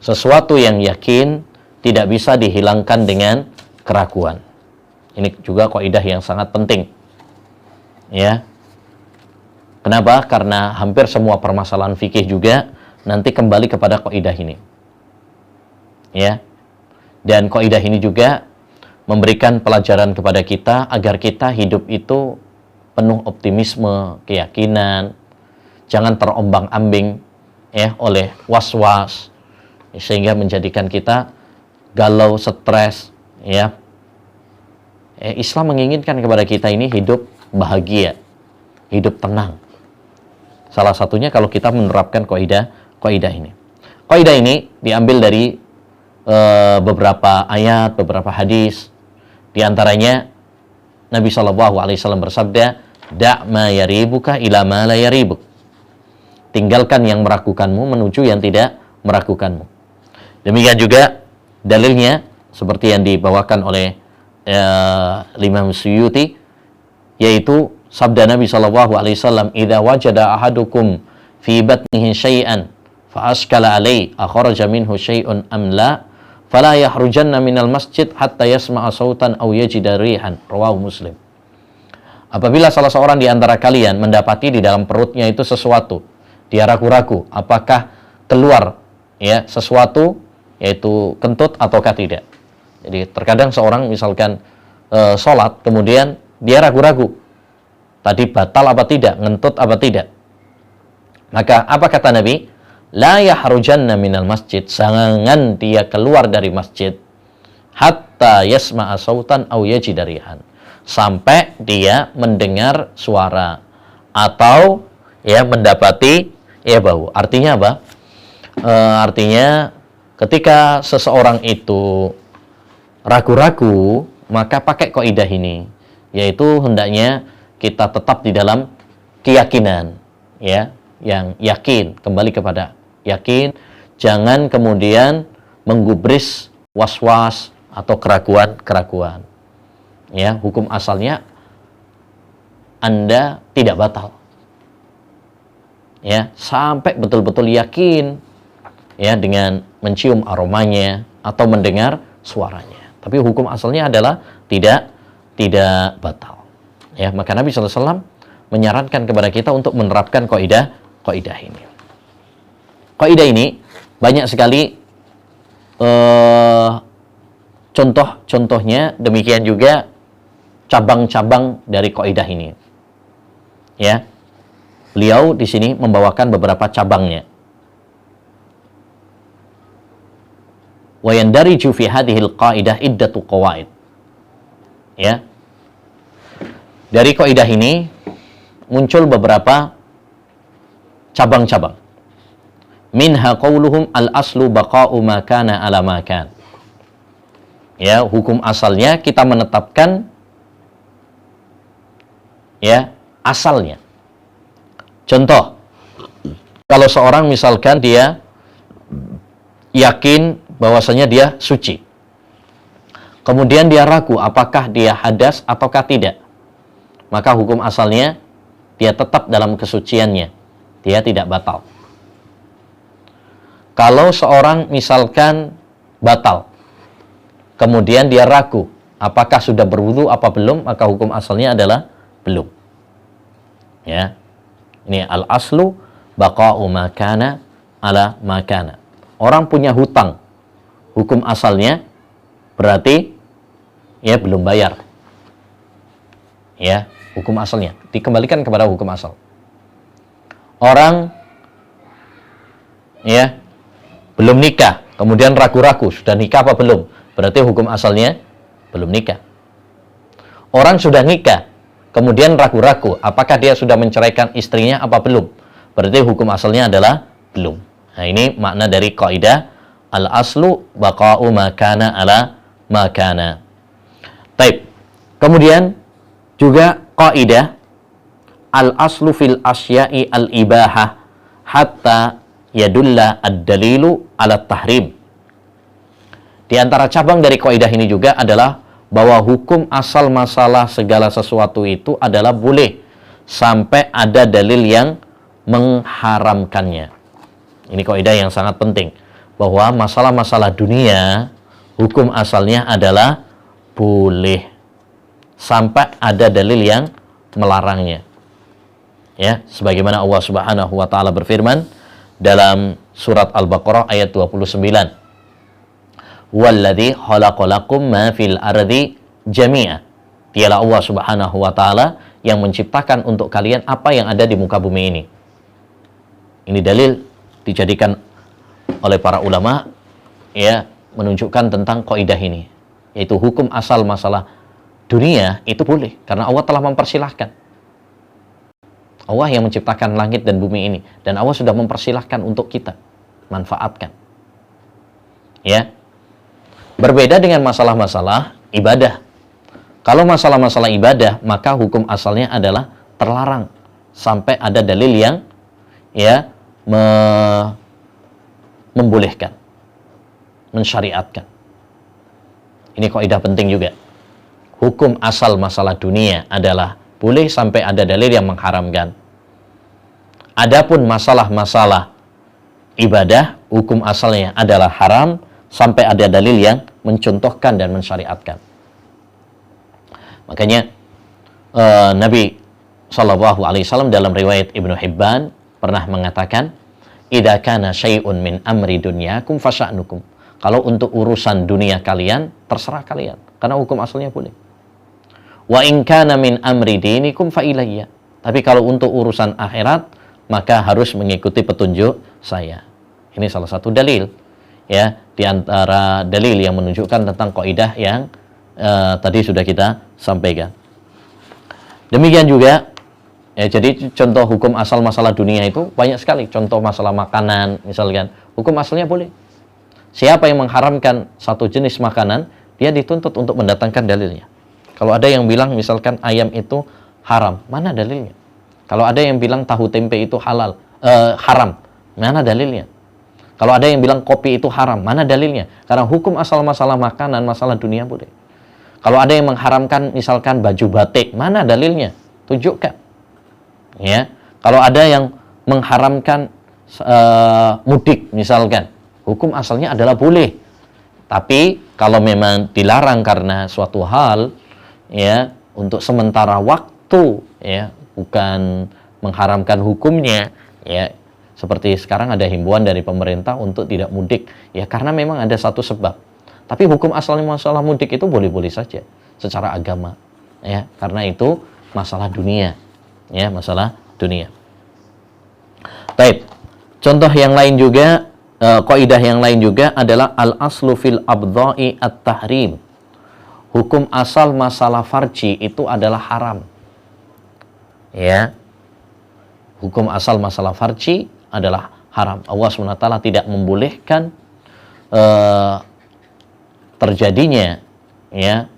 A: Sesuatu yang yakin tidak bisa dihilangkan dengan keraguan. Ini juga kaidah yang sangat penting. Ya. Kenapa? Karena hampir semua permasalahan fikih juga nanti kembali kepada kaidah ini. Ya. Dan kaidah ini juga memberikan pelajaran kepada kita agar kita hidup itu penuh optimisme, keyakinan, jangan terombang-ambing ya oleh was-was, sehingga menjadikan kita galau, stres, ya. Islam menginginkan kepada kita ini hidup bahagia, hidup tenang. Salah satunya kalau kita menerapkan kaidah ini. Kaidah ini diambil dari beberapa ayat, beberapa hadis. Di antaranya Nabi SAW bersabda, "Da' ma yaribuka ila ma la yaribuk." Tinggalkan yang meragukanmu menuju yang tidak meragukanmu. Demikian juga dalilnya seperti yang dibawakan oleh Imam Suyuti, yaitu sabda Nabi SAW, "Idza wajada ahadukum fi batnihi syai'an fa ashkala alai akhraja minhu syai'un am la fala yahrujanna minal masjid hatta yasma'a sautan aw yajida rihan." Rawahu Muslim. Apabila salah seorang di antara kalian mendapati di dalam perutnya itu sesuatu, dia ragu-ragu apakah keluar ya sesuatu, yaitu kentut ataukah tidak. Jadi terkadang seorang misalkan sholat, kemudian dia ragu-ragu tadi batal apa tidak, ngentut apa tidak. Maka apa kata Nabi? La yahrujanna minal masjid, jangan dia keluar dari masjid hatta yasma'a sautan aw yajida rihan, sampai dia mendengar suara atau ya mendapati ya bau. Artinya apa? Artinya ketika seseorang itu ragu-ragu, maka pakai kaidah ini, yaitu hendaknya kita tetap di dalam keyakinan, ya, yang yakin, kembali kepada yakin, jangan kemudian menggubris was-was atau keraguan-keraguan. Ya, hukum asalnya Anda tidak batal. Ya, sampai betul-betul yakin ya dengan mencium aromanya atau mendengar suaranya. Tapi hukum asalnya adalah tidak batal. Ya, maka Nabi sallallahu alaihi wasallam menyarankan kepada kita untuk menerapkan kaidah ini. Kaidah ini banyak sekali contoh-contohnya, demikian juga cabang-cabang dari kaidah ini. Ya. Beliau di sini membawakan beberapa cabangnya. wa yandariju fi hadhil qaidah iddatu qawaid. Ya. Dari kaidah ini muncul beberapa cabang-cabang. Minha qauluhum al-aslu baqa'u ma kana ala ma kan. Ya, hukum asalnya kita menetapkan ya, asalnya. Contoh, kalau seorang misalkan dia yakin bahwasanya dia suci. Kemudian dia ragu apakah dia hadas ataukah tidak. Maka hukum asalnya dia tetap dalam kesuciannya. Dia tidak batal. Kalau seorang misalkan batal, kemudian dia ragu apakah sudah berwudu apa belum, maka hukum asalnya adalah belum. Ya. Ini al-aslu baqa'u ma kana ala ma kana. Orang punya hutang. Hukum asalnya berarti ya belum bayar. Ya, hukum asalnya dikembalikan kepada hukum asal. Orang ya belum nikah, kemudian ragu-ragu sudah nikah apa belum, berarti hukum asalnya belum nikah. Orang sudah nikah, kemudian ragu-ragu apakah dia sudah menceraikan istrinya apa belum, berarti hukum asalnya adalah belum. Nah, ini makna dari kaidah al-aslu baqa'u ma kana ala ma kana. Baik. Kemudian juga kaidah al-aslu fil asya'i al-ibahah hatta yadulla ad-dalilu ala tahrim. Di antara cabang dari kaidah ini juga adalah bahwa hukum asal masalah segala sesuatu itu adalah boleh sampai ada dalil yang mengharamkannya. Ini kaidah yang sangat penting, bahwa masalah-masalah dunia hukum asalnya adalah boleh sampai ada dalil yang melarangnya. Ya, sebagaimana Allah Subhanahu wa taala berfirman dalam surat Al-Baqarah ayat 29. Walladzi khalaqalakum ma fil ardi jami'a. Dialah Allah Subhanahu wa taala yang menciptakan untuk kalian apa yang ada di muka bumi ini. Ini dalil dijadikan oleh para ulama ya, menunjukkan tentang kaidah ini, yaitu hukum asal masalah dunia itu boleh karena Allah telah mempersilahkan. Allah yang menciptakan langit dan bumi ini, dan Allah sudah mempersilahkan untuk kita manfaatkan. Ya. Berbeda dengan masalah-masalah ibadah. Kalau masalah-masalah ibadah, maka hukum asalnya adalah terlarang sampai ada dalil yang ya membolehkan, mensyariatkan. Ini kaidah penting juga. Hukum asal masalah dunia adalah boleh sampai ada dalil yang mengharamkan. Adapun masalah-masalah ibadah, hukum asalnya adalah haram sampai ada dalil yang mencontohkan dan mensyariatkan. Makanya Nabi Shallallahu Alaihi Wasallam dalam riwayat Ibnu Hibban pernah mengatakan, "Idza kana syai'un min amri dunyakum fasya'nukum." Kalau untuk urusan dunia kalian, terserah kalian, karena hukum asalnya boleh. Wa in kana min amri dinikum fa ilayya. Tapi kalau untuk urusan akhirat, maka harus mengikuti petunjuk saya. Ini salah satu dalil ya, di antara dalil yang menunjukkan tentang kaidah yang tadi sudah kita sampaikan. Demikian juga ya, jadi contoh hukum asal masalah dunia itu banyak sekali. Contoh masalah makanan misalkan, hukum asalnya boleh. Siapa yang mengharamkan satu jenis makanan, dia dituntut untuk mendatangkan dalilnya. Kalau ada yang bilang misalkan ayam itu haram, mana dalilnya? Kalau ada yang bilang tahu tempe itu haram, mana dalilnya? Kalau ada yang bilang kopi itu haram, mana dalilnya? Karena hukum asal masalah makanan, masalah dunia boleh. Kalau ada yang mengharamkan misalkan baju batik, mana dalilnya? Tunjukkan. Ya. Kalau ada yang mengharamkan mudik misalkan, hukum asalnya adalah boleh. Tapi kalau memang dilarang karena suatu hal ya, untuk sementara waktu ya, bukan mengharamkan hukumnya ya, seperti sekarang ada himbauan dari pemerintah untuk tidak mudik ya, karena memang ada satu sebab. Tapi hukum asalnya masalah mudik itu boleh-boleh saja secara agama ya, karena itu masalah dunia ya, masalah dunia. Baik, contoh yang lain juga Kaidah yang lain juga adalah al-aslu fil abdha'i at-tahrim. Hukum asal masalah farji itu adalah haram. Ya. Hukum asal masalah farji adalah haram. Allah SWT tidak membolehkan terjadinya ya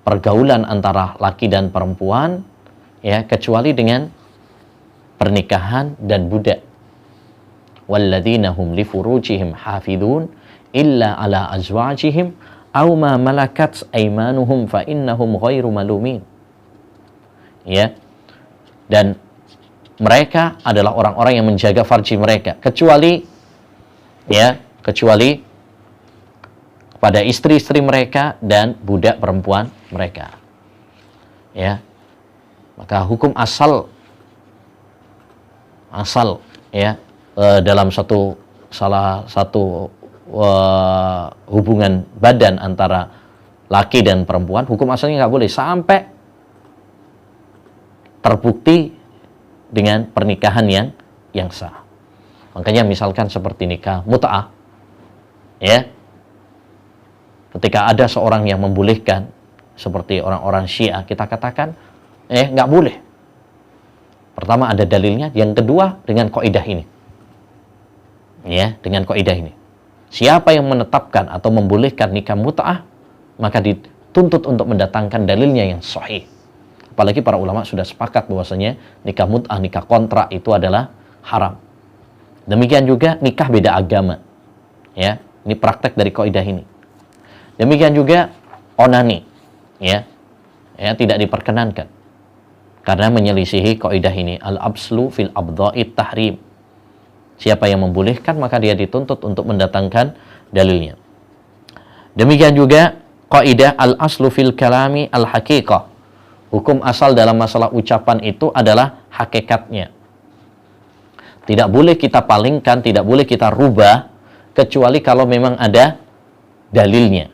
A: pergaulan antara laki dan perempuan ya kecuali dengan pernikahan dan budak. Walladzina hum li furujihim hafidun illa ala azwajihim aw ma malakat aymanuhum fa innahum ghairu malumin. Ya. Dan mereka adalah orang-orang yang menjaga farji mereka kecuali pada istri-istri mereka dan budak perempuan mereka. Ya. Maka hukum asal ya dalam salah satu hubungan badan antara laki dan perempuan, hukum asalnya nggak boleh sampai terbukti dengan pernikahan yang sah. Makanya misalkan seperti nikah mut'ah, ya, ketika ada seorang yang membolehkan seperti orang-orang Syiah, kita katakan nggak boleh. Pertama ada dalilnya, yang kedua dengan kaidah ini. Ya, dengan kaidah ini. Siapa yang menetapkan atau membolehkan nikah mut'ah, maka dituntut untuk mendatangkan dalilnya yang sahih. Apalagi para ulama sudah sepakat bahwasanya nikah mut'ah, nikah kontrak itu adalah haram. Demikian juga nikah beda agama. Ya, ini praktek dari kaidah ini. Demikian juga onani, ya tidak diperkenankan karena menyelisihi kaidah ini, al-abslu fil abdha'it tahrim. Siapa yang membolehkan maka dia dituntut untuk mendatangkan dalilnya. Demikian juga kaidah al-aslu fil kalami al-haqiqah. Hukum asal dalam masalah ucapan itu adalah hakikatnya. Tidak boleh kita palingkan, tidak boleh kita rubah kecuali kalau memang ada dalilnya.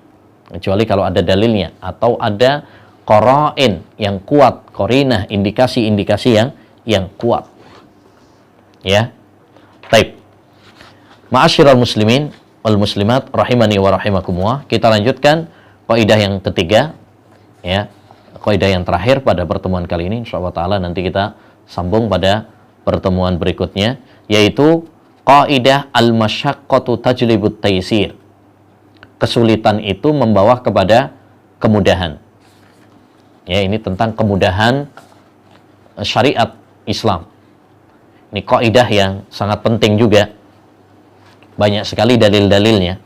A: Kecuali kalau ada dalilnya atau ada qara'in yang kuat, qarinah, indikasi-indikasi yang kuat. Ya. Baik. Ma'asyiral muslimin wal muslimat rahimani wa rahimakumullah. Kita lanjutkan kaidah yang ketiga, ya. Kaidah yang terakhir pada pertemuan kali ini, insyaallah taala nanti kita sambung pada pertemuan berikutnya, yaitu kaidah al-masyaqqatu tajlibut taysir. Kesulitan itu membawa kepada kemudahan. Ya, ini tentang kemudahan syariat Islam. Ini kaidah yang sangat penting juga. Banyak sekali dalil-dalilnya.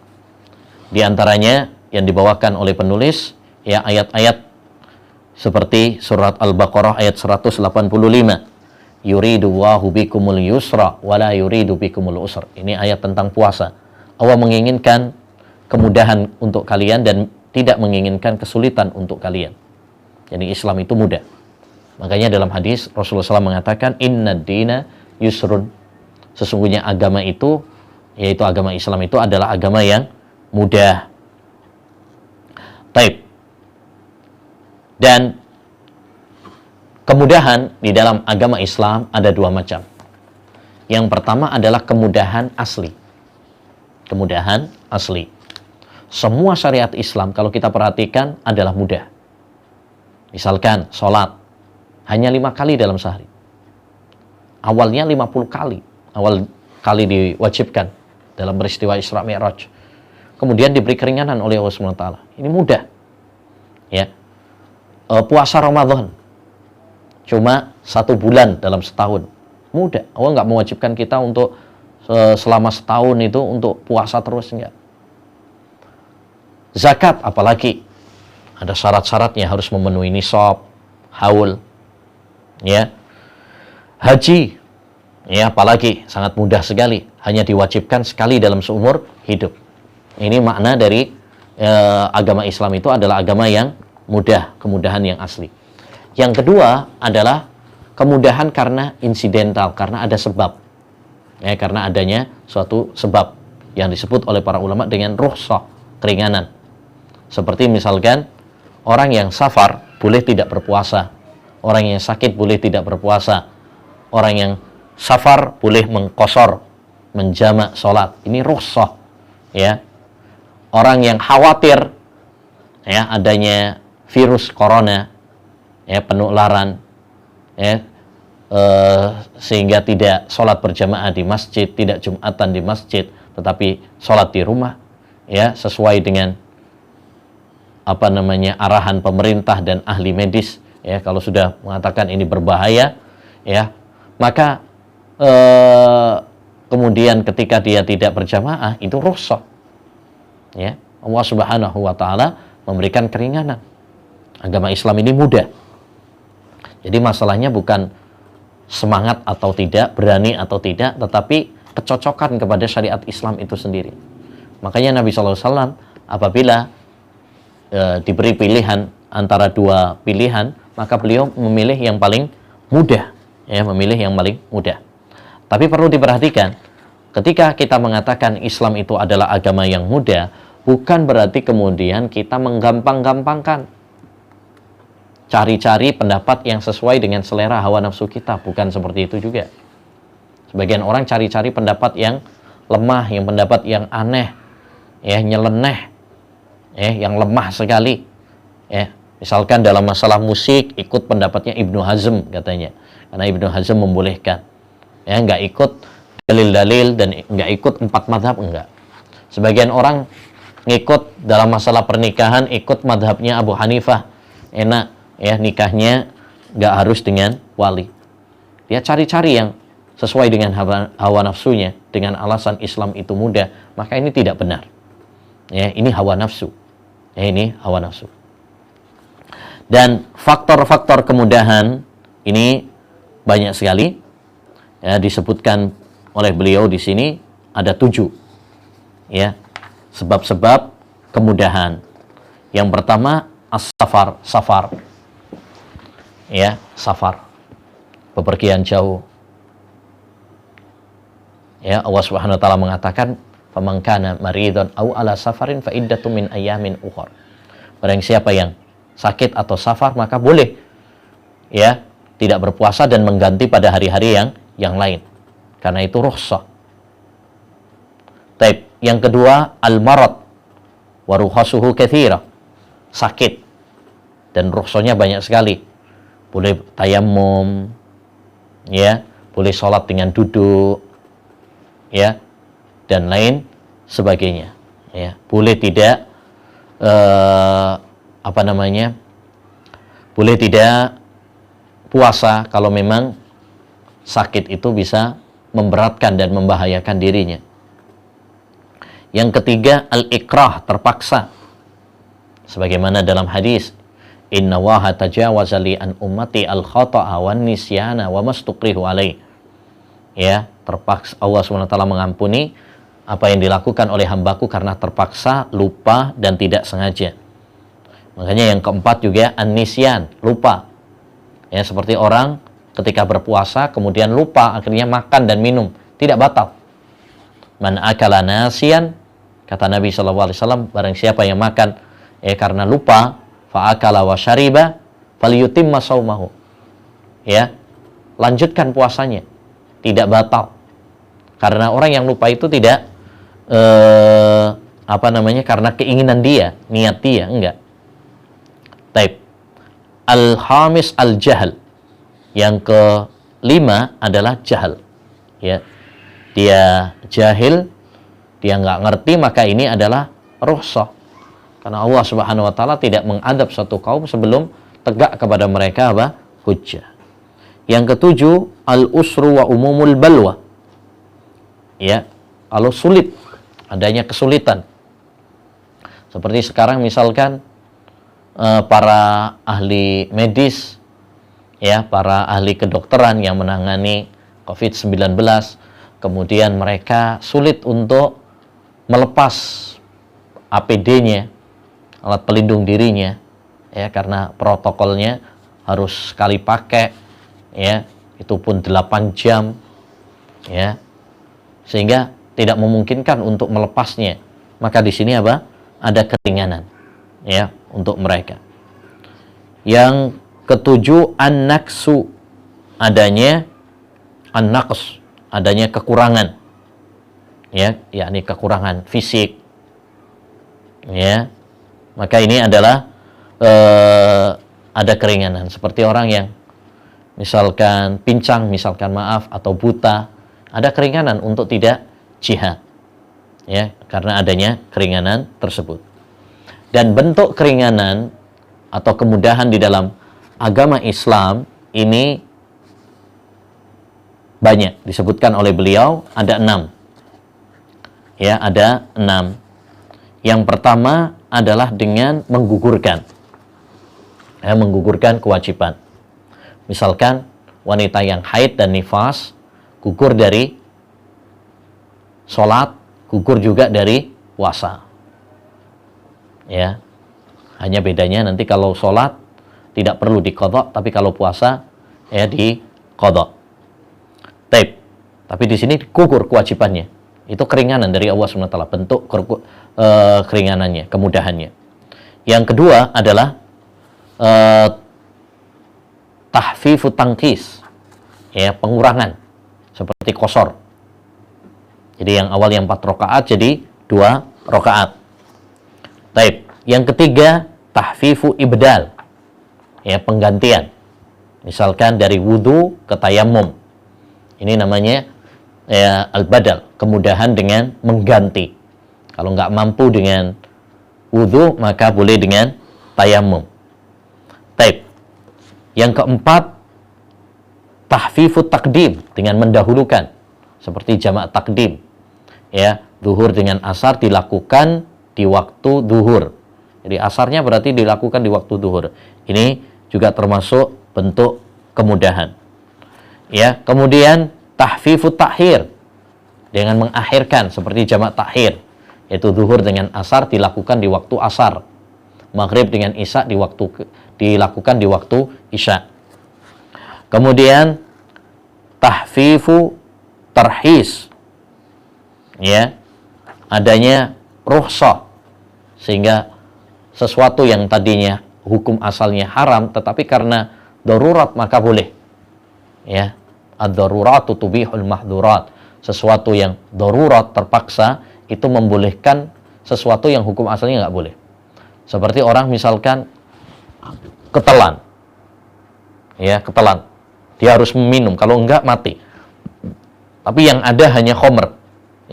A: Di antaranya yang dibawakan oleh penulis, ya, ayat-ayat seperti surat Al-Baqarah ayat 185. Yuridu Allahu bikumul yusra wala yuridu bikumul usra. Ini ayat tentang puasa. Allah menginginkan kemudahan untuk kalian dan tidak menginginkan kesulitan untuk kalian. Jadi Islam itu mudah. Makanya dalam hadis Rasulullah SAW mengatakan innad dina yusrun. Sesungguhnya agama itu, yaitu agama Islam itu adalah agama yang mudah. Taib. Dan kemudahan di dalam agama Islam ada dua macam. Yang pertama adalah kemudahan asli. Kemudahan asli. Semua syariat Islam kalau kita perhatikan adalah mudah. Misalkan sholat hanya 5 kali dalam sehari. Awalnya 50 kali. Awal kali diwajibkan dalam peristiwa Isra Mi'raj. Kemudian diberi keringanan oleh Allah SWT. Ini mudah. Ya. Puasa Ramadan cuma 1 bulan dalam setahun. Mudah. Allah nggak mewajibkan kita untuk selama setahun itu untuk puasa terus, enggak. Zakat apalagi ada syarat-syaratnya, harus memenuhi nisab, haul. Ya. Haji, ya, apalagi sangat mudah sekali, hanya diwajibkan sekali dalam seumur hidup. Ini makna dari agama Islam itu adalah agama yang mudah, kemudahan yang asli. Yang kedua adalah kemudahan karena insidental, karena ada sebab. Ya, karena adanya suatu sebab yang disebut oleh para ulama dengan rukhsah, keringanan. Seperti misalkan orang yang safar boleh tidak berpuasa, orang yang sakit boleh tidak berpuasa, orang yang safar boleh mengqashar, menjamak sholat. Ini rukhsah, ya. Orang yang khawatir ya adanya virus corona, ya, penularan, ya, sehingga tidak sholat berjamaah di masjid, tidak jumatan di masjid, tetapi sholat di rumah, ya, sesuai dengan arahan pemerintah dan ahli medis, ya. Kalau sudah mengatakan ini berbahaya, ya, maka kemudian ketika dia tidak berjamaah, itu rukhsah, ya. Allah Subhanahu wa taala memberikan keringanan. Agama Islam ini mudah. Jadi masalahnya bukan semangat atau tidak, berani atau tidak, tetapi kecocokan kepada syariat Islam itu sendiri. Makanya Nabi SAW apabila diberi pilihan antara dua pilihan, maka beliau memilih yang paling mudah, ya, memilih yang paling mudah. Tapi perlu diperhatikan, ketika kita mengatakan Islam itu adalah agama yang mudah, bukan berarti kemudian kita menggampang-gampangkan, cari-cari pendapat yang sesuai dengan selera hawa nafsu kita. Bukan seperti itu juga. Sebagian orang cari-cari pendapat yang lemah, yang pendapat yang aneh, ya, nyeleneh, ya, yang lemah sekali, ya. Misalkan dalam masalah musik ikut pendapatnya Ibnu Hazm katanya, karena Ibnu Hazm membolehkan, ya, nggak ikut dalil-dalil dan nggak ikut 4 mazhab, enggak. Sebagian orang ngikut dalam masalah pernikahan, ikut madhabnya Abu Hanifah, enak, ya, nikahnya nggak harus dengan wali. Dia cari-cari yang sesuai dengan hawa nafsunya dengan alasan Islam itu mudah, maka ini tidak benar, ya. Ini hawa nafsu, ya, ini hawa nafsu. Dan faktor-faktor kemudahan ini banyak sekali, ya, disebutkan oleh beliau di sini ada 7, ya, sebab-sebab kemudahan. Yang pertama safar, ya, safar, bepergian jauh. Ya, Allah Subhanahu wa taala mengatakan, "Faman kana maridun aw ala safarin fa iddatun min ayamin ukhra." Barang siapa yang sakit atau safar, maka boleh, ya, tidak berpuasa dan mengganti pada hari-hari yang lain. Karena itu rukhsah. Taib. Yang kedua, al-marad wa rukhasuhu katsira. Sakit dan rukhsahnya banyak sekali. Boleh tayammum, ya, boleh sholat dengan duduk, ya, dan lain sebagainya, ya. Boleh tidak boleh tidak puasa kalau memang sakit itu bisa memberatkan dan membahayakan dirinya. Yang ketiga, al-ikrah, terpaksa. Sebagaimana dalam hadis, "Inna waha tajawaza li an ummati al-khata'a wan nisyana wa mastukrihu alaih." Ya, terpaksa, Allah SWT mengampuni apa yang dilakukan oleh hambaku karena terpaksa, lupa, dan tidak sengaja. Makanya yang keempat juga an-nisyan, lupa. Ya, seperti orang ketika berpuasa kemudian lupa, akhirnya makan dan minum, tidak batal. Man akala nasiyan, kata Nabi SAW, barang siapa yang makan karena lupa, fa akala wa syariba falyutimma saumahu. Ya, lanjutkan puasanya, tidak batal. Karena orang yang lupa itu tidak karena keinginan dia, niat dia, enggak. Taib. Al-khamis al-jahl. Yang kelima adalah jahal. Ya. Dia jahil, dia nggak ngerti, maka ini adalah rukhsah. Karena Allah Subhanahu wa taala tidak mengadab satu kaum sebelum tegak kepada mereka hujjah. Yang ketujuh, al-usru wa umumul balwa. Ya, kalau sulit, adanya kesulitan. Seperti sekarang misalkan para ahli medis, ya, para ahli kedokteran yang menangani COVID-19, kemudian mereka sulit untuk melepas APD-nya, alat pelindung dirinya, ya, karena protokolnya harus sekali pakai, ya, itu pun 8 jam, ya, sehingga tidak memungkinkan untuk melepasnya. Maka di sini ada keringanan, ya, untuk mereka. Yang ketujuh, an-naqsu, adanya an-naqs, adanya kekurangan, ya, yakni kekurangan fisik, ya, maka ini adalah ada keringanan. Seperti orang yang misalkan pincang, misalkan maaf, atau buta, ada keringanan untuk tidak jihad, ya, karena adanya keringanan tersebut. Dan bentuk keringanan atau kemudahan di dalam agama Islam ini banyak, disebutkan oleh beliau ada 6. Ya, ada 6. Yang pertama adalah dengan menggugurkan, ya, menggugurkan kewajiban. Misalkan wanita yang haid dan nifas gugur dari sholat, gugur juga dari puasa. Ya, hanya bedanya nanti kalau sholat tidak perlu diqadha, tapi kalau puasa ya diqadha. Tapi di sini gugur kewajibannya. Itu keringanan dari Allah SWT, bentuk keringanannya, kemudahannya. Yang kedua adalah tahfifu tangkis, ya, pengurangan, seperti qashar. Jadi yang awal yang 4 rakaat jadi 2 rakaat. Yang ketiga tahfifu ibdal, ya, penggantian. Misalkan dari wudu ke tayammum. Ini namanya ya al-badal, kemudahan dengan mengganti. Kalau nggak mampu dengan wudu, maka boleh dengan tayammum. Yang keempat, tahfifu takdim, dengan mendahulukan, seperti jamak takdim. Ya, zuhur dengan asar dilakukan di waktu zuhur. Jadi asarnya berarti dilakukan di waktu zuhur. Ini juga termasuk bentuk kemudahan. Ya, kemudian tahfifu takhir, dengan mengakhirkan, seperti jamak takhir, yaitu zuhur dengan asar dilakukan di waktu asar, maghrib dengan isya dilakukan di waktu isya. Kemudian tahfifu tarhis, ya, adanya rukhsah, sehingga sesuatu yang tadinya hukum asalnya haram tetapi karena darurat maka boleh, ya. Ad-daruratu tubihul mahdurat. Sesuatu yang darurat, terpaksa, itu membolehkan sesuatu yang hukum asalnya nggak boleh. Seperti orang misalkan ketelan, ya, ketelan, dia harus minum, kalau enggak mati. Tapi yang ada hanya khomer,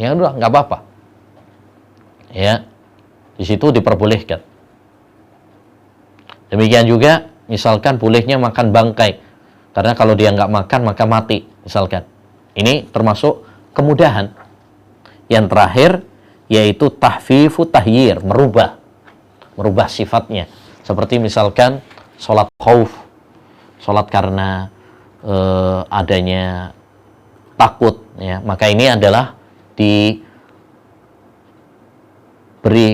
A: ya udah nggak apa-apa, ya, di situ diperbolehkan. Demikian juga misalkan bolehnya makan bangkai, karena kalau dia nggak makan maka mati, misalkan. Ini termasuk kemudahan. Yang terakhir yaitu tahfifu tahyir, merubah sifatnya. Seperti misalkan sholat khauf, sholat karena adanya takut, ya, maka ini adalah diberi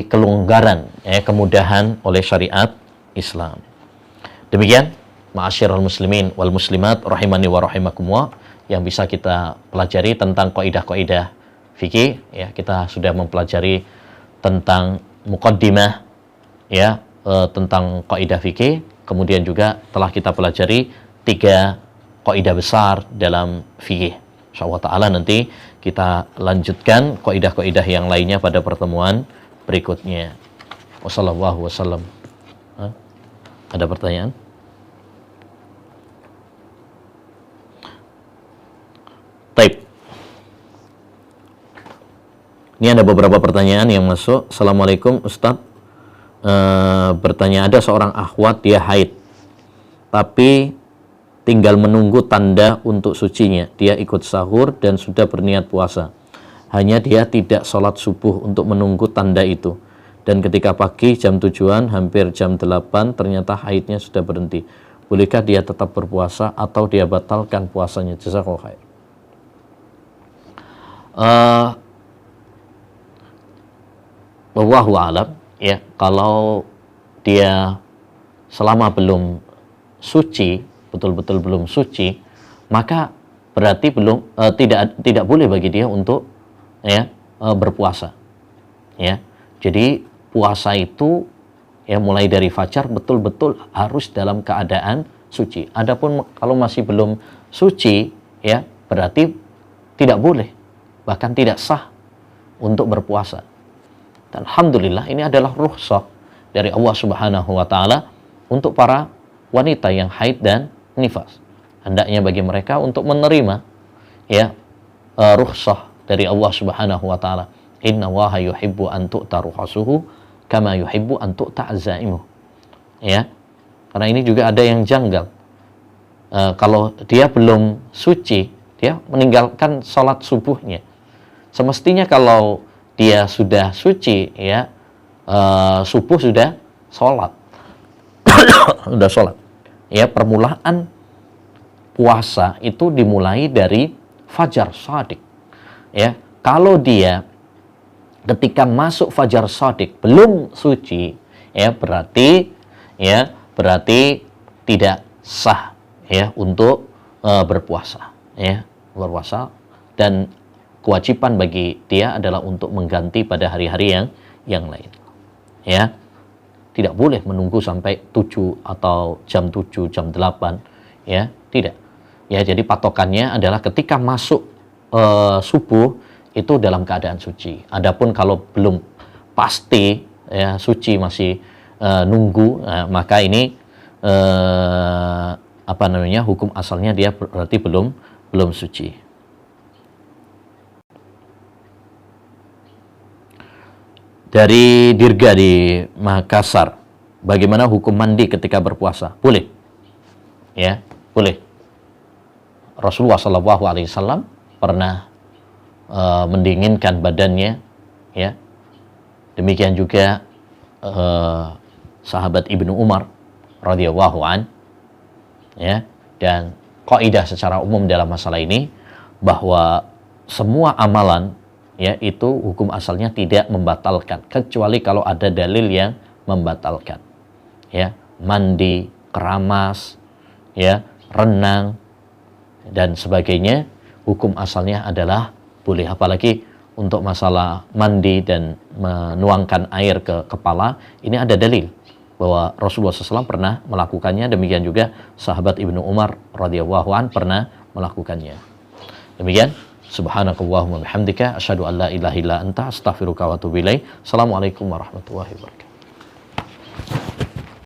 A: kelonggaran, ya, kemudahan oleh syariat Islam. Demikian ma'asyiral muslimin wal muslimat rahimani wa rahimakumullah, yang bisa kita pelajari tentang kaidah-kaidah fikih, ya. Kita sudah mempelajari tentang muqaddimah, ya, tentang kaidah fikih, kemudian juga telah kita pelajari 3 kaidah besar dalam fikih. Insyaallah taala nanti kita lanjutkan kaidah-kaidah yang lainnya pada pertemuan berikutnya. Wassallallahu wasallam. Ada pertanyaan? Baik. Ini ada beberapa pertanyaan yang masuk. Assalamualaikum Ustadz. Bertanya, ada seorang akhwat, dia haid, tapi tinggal menunggu tanda untuk sucinya. Dia ikut sahur dan sudah berniat puasa. Hanya dia tidak sholat subuh untuk menunggu tanda itu. Dan ketika pagi jam 7-an, hampir jam 8, ternyata haidnya sudah berhenti. Bolehkah dia tetap berpuasa atau dia batalkan puasanya? Jazakallahu khair. Wallahu a'lam, ya, kalau dia selama belum suci, betul-betul belum suci, maka berarti tidak boleh bagi dia untuk, ya, berpuasa, ya. Jadi puasa itu, ya, mulai dari fajar betul-betul harus dalam keadaan suci. Adapun kalau masih belum suci, ya, berarti tidak boleh, bahkan tidak sah untuk berpuasa. Dan alhamdulillah ini adalah rukhsah dari Allah Subhanahu wa taala untuk para wanita yang haid dan nifas. Hendaknya bagi mereka untuk menerima ya rukhsah dari Allah Subhanahu wa taala. Inna Allaha yuhibbu an tu'ta rukhasuhu kama yuhibbu an tu'ta azaimuh. Ya. Karena ini juga ada yang janggal. Kalau dia belum suci, dia meninggalkan sholat subuhnya. Semestinya kalau dia sudah suci, ya subuh sudah sholat, sudah sholat. Ya, permulaan puasa itu dimulai dari fajar shadiq. Ya, kalau dia ketika masuk fajar shadiq belum suci, ya berarti tidak sah ya untuk berpuasa, ya berpuasa, dan kewajiban bagi dia adalah untuk mengganti pada hari-hari yang lain. Ya. Tidak boleh menunggu sampai 7 atau jam 7, jam 8, ya, tidak. Ya, jadi patokannya adalah ketika masuk subuh itu dalam keadaan suci. Adapun kalau belum pasti ya suci masih nunggu, maka ini hukum asalnya dia berarti belum suci. Dari Dirga di Makassar, bagaimana hukum mandi ketika berpuasa? Boleh, ya, boleh. Rasulullah SAW pernah mendinginkan badannya, ya. Demikian juga sahabat Ibnu Umar radhiyallahu an, ya. Dan kaidah secara umum dalam masalah ini bahwa semua amalan ya itu hukum asalnya tidak membatalkan kecuali kalau ada dalil yang membatalkan. Ya, mandi, keramas, ya, renang dan sebagainya hukum asalnya adalah boleh. Apalagi untuk masalah mandi dan menuangkan air ke kepala, ini ada dalil bahwa Rasulullah SAW pernah melakukannya, demikian juga sahabat Ibnu Umar radhiyallahu an pernah melakukannya. Demikian. Subhanakallahumma bihamdika asyhadu an la ilaha illa anta astaghfiruka wa atubu ilaik. Assalamualaikum warahmatullahi wabarakatuh.